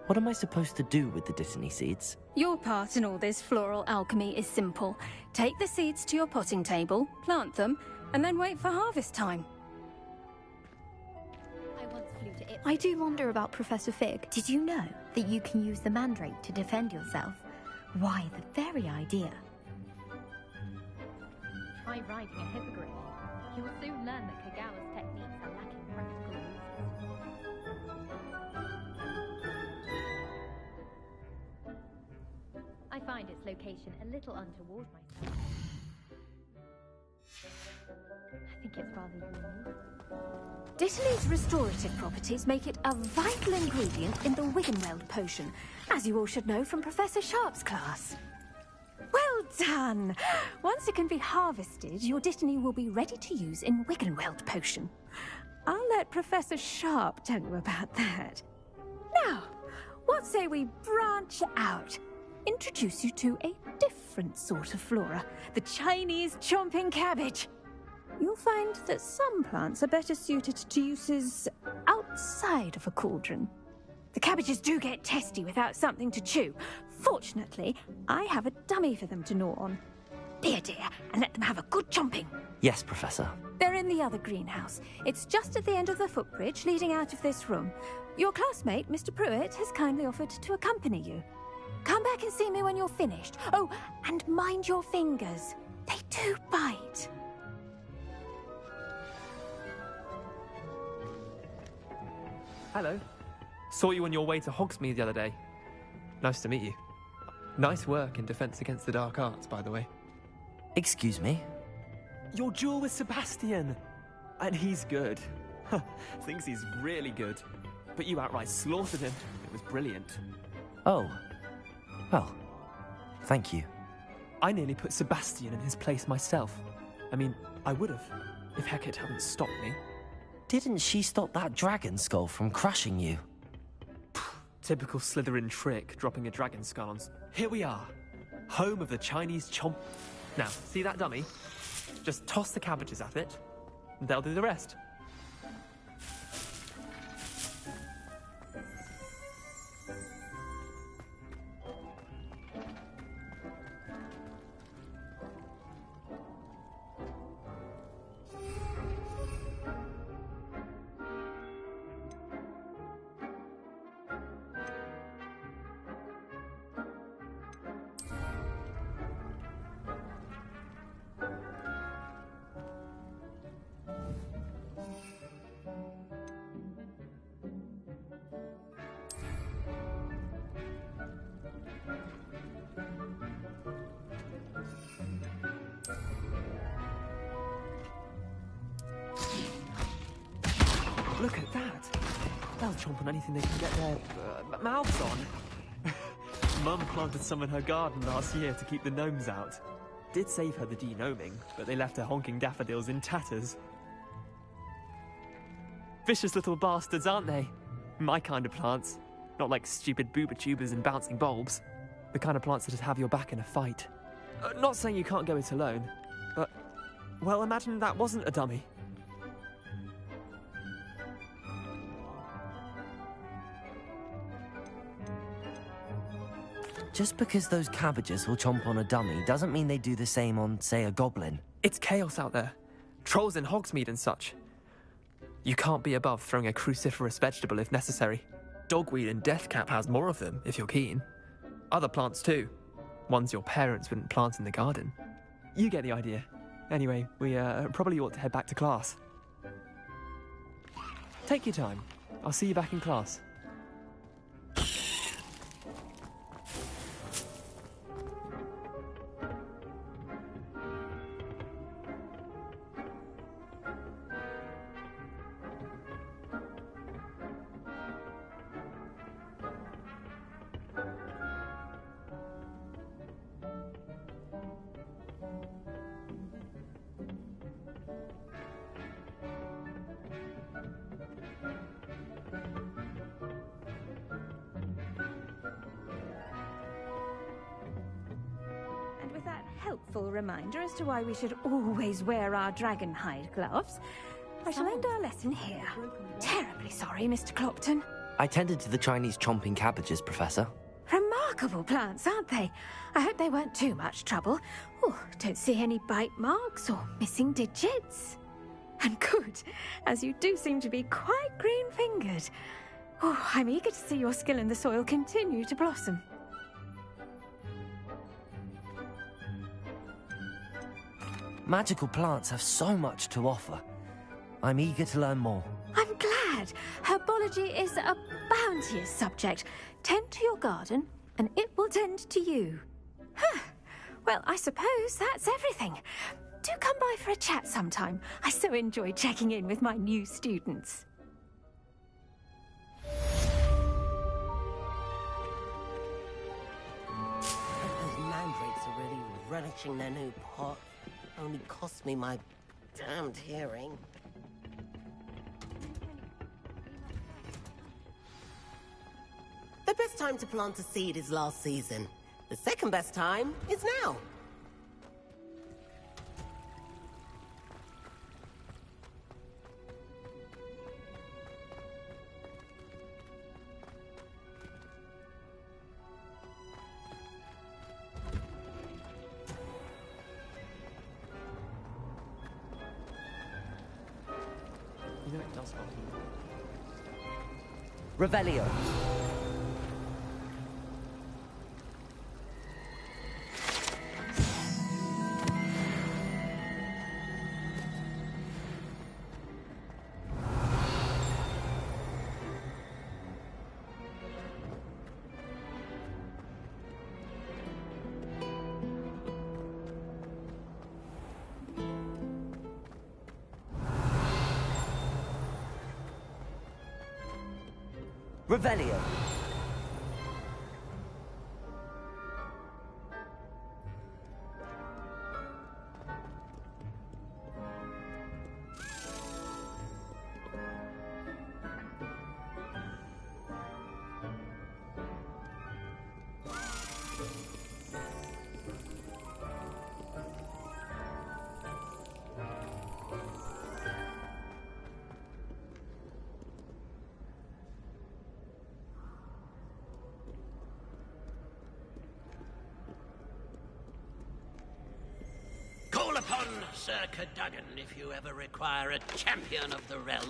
S7: What am I supposed to do with the dittany seeds?
S15: Your part in all this floral alchemy is simple. Take the seeds to your potting table, plant them, and then wait for harvest time.
S8: I do wonder about Professor Fig. Did you know that you can use the mandrake to defend yourself? Why, the very idea.
S12: Try riding a hippogriff.
S8: You'll soon learn that Kagawa's techniques are lacking practical uses. I find its location a little untoward myself. I think it's rather unique.
S15: Dittany's restorative properties make it a vital ingredient in the Wiggenweld potion, as you all should know from Professor Sharp's class. Well done! Once it can be harvested, your Dittany will be ready to use in Wiggenweld potion. I'll let Professor Sharp tell you about that. Now, what say we branch out? Introduce you to a different sort of flora, the Chinese chomping cabbage. You'll find that some plants are better suited to uses outside of a cauldron. The cabbages do get testy without something to chew. Fortunately, I have a dummy for them to gnaw on. Be a dear and let them have a good chomping.
S7: Yes, Professor.
S15: They're in the other greenhouse. It's just at the end of the footbridge leading out of this room. Your classmate, Mr. Pruitt, has kindly offered to accompany you. Come back and see me when you're finished. Oh, and mind your fingers. They do bite.
S4: Hello. Saw you on your way to Hogsmeade the other day. Nice to meet you. Nice work in Defense Against the Dark Arts, by the way.
S7: Excuse me?
S4: Your duel with Sebastian! And he's good. Thinks he's really good. But you outright slaughtered him. It was brilliant.
S7: Oh. Well, thank you.
S4: I nearly put Sebastian in his place myself. I mean, I would have, if Hecate hadn't stopped me.
S7: Didn't she stop that dragon skull from crushing you?
S4: Typical Slytherin trick, dropping a dragon skull on... Here we are, home of the Chinese chomp... Now, see that dummy? Just toss the cabbages at it, and they'll do the rest. Look at that! They'll chomp on anything they can get their mouths on. Mum planted some in her garden last year to keep the gnomes out. Did save her the de-gnoming, but they left her honking daffodils in tatters. Vicious little bastards, aren't they? My kind of plants. Not like stupid booba tubers and bouncing bulbs. The kind of plants that have your back in a fight. Not saying you can't go it alone, but... Well, imagine that wasn't a dummy.
S7: Just because those cabbages will chomp on a dummy doesn't mean they do the same on, say, a goblin.
S4: It's chaos out there. Trolls in Hogsmeade and such. You can't be above throwing a cruciferous vegetable if necessary. Dogweed and deathcap has more of them, if you're keen. Other plants too. Ones your parents wouldn't plant in the garden. You get the idea. Anyway, we probably ought to head back to class. Take your time. I'll see you back in class.
S15: Helpful reminder as to why we should always wear our dragon hide gloves. I shall end our lesson here. Terribly sorry, Mr. Clopton.
S7: I tended to the Chinese chomping cabbages, Professor.
S15: Remarkable plants, aren't they? I hope they weren't too much trouble. Oh, don't see any bite marks or missing digits. And good, as you do seem to be quite green-fingered. Oh, I'm eager to see your skill in the soil continue to blossom.
S7: Magical plants have so much to offer. I'm eager to learn more.
S15: I'm glad. Herbology is a bounteous subject. Tend to your garden, and it will tend to you. Huh. Well, I suppose that's everything. Do come by for a chat sometime. I so enjoy checking in with my new students.
S17: Those mandrakes are really relishing their new pot. Only cost me my damned hearing. The best time to plant a seed is last season. The second best time is now.
S4: You know it does help.
S7: Revelio. Revelio.
S11: Call upon Sir Cadogan if you ever require a champion of the realm.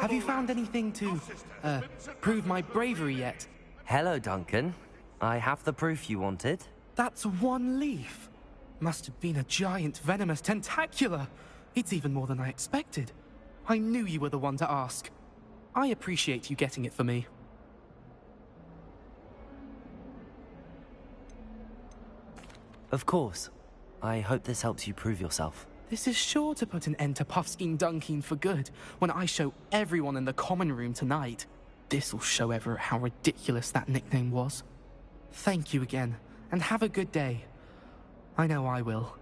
S6: Have you found anything to, prove my bravery yet?
S7: Hello, Duncan. I have the proof you wanted.
S6: That's one leaf. Must have been a giant venomous tentacula. It's even more than I expected. I knew you were the one to ask. I appreciate you getting it for me.
S7: Of course. I hope this helps you prove yourself.
S6: This is sure to put an end to Puffskein Dunkeen for good when I show everyone in the common room tonight. This'll show Everett how ridiculous that nickname was. Thank you again, and have a good day. I know I will.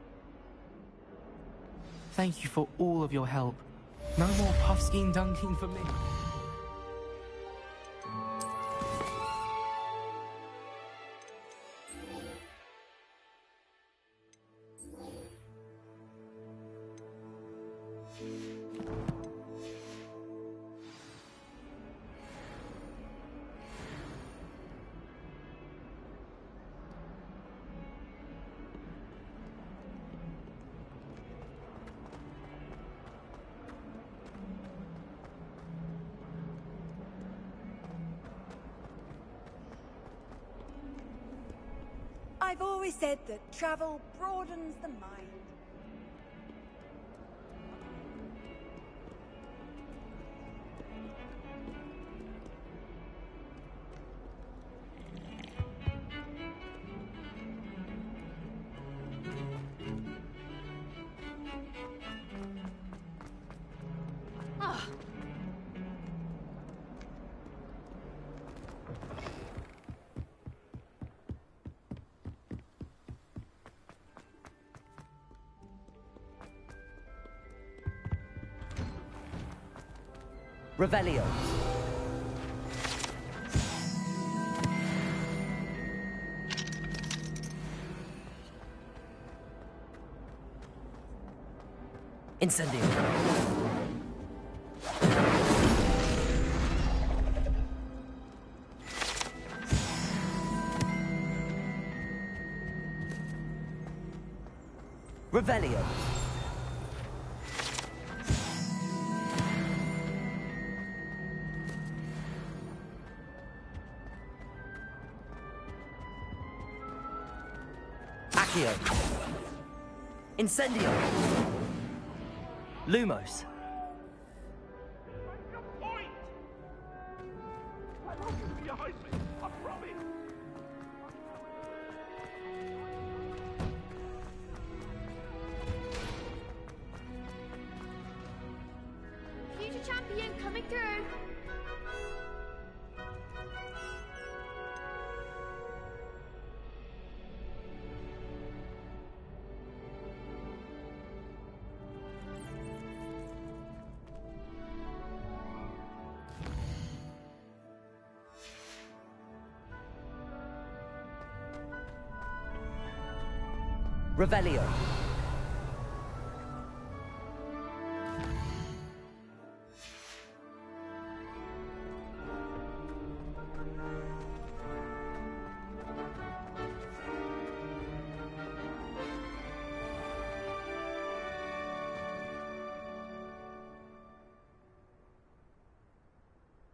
S6: Thank you for all of your help. No more Puffskein Dunkeen for me.
S3: I've always said that travel broadens the mind.
S7: Revelio. Incendio. Revelio. Accio. Incendio. Lumos.
S8: Future champion coming through.
S7: Revelio.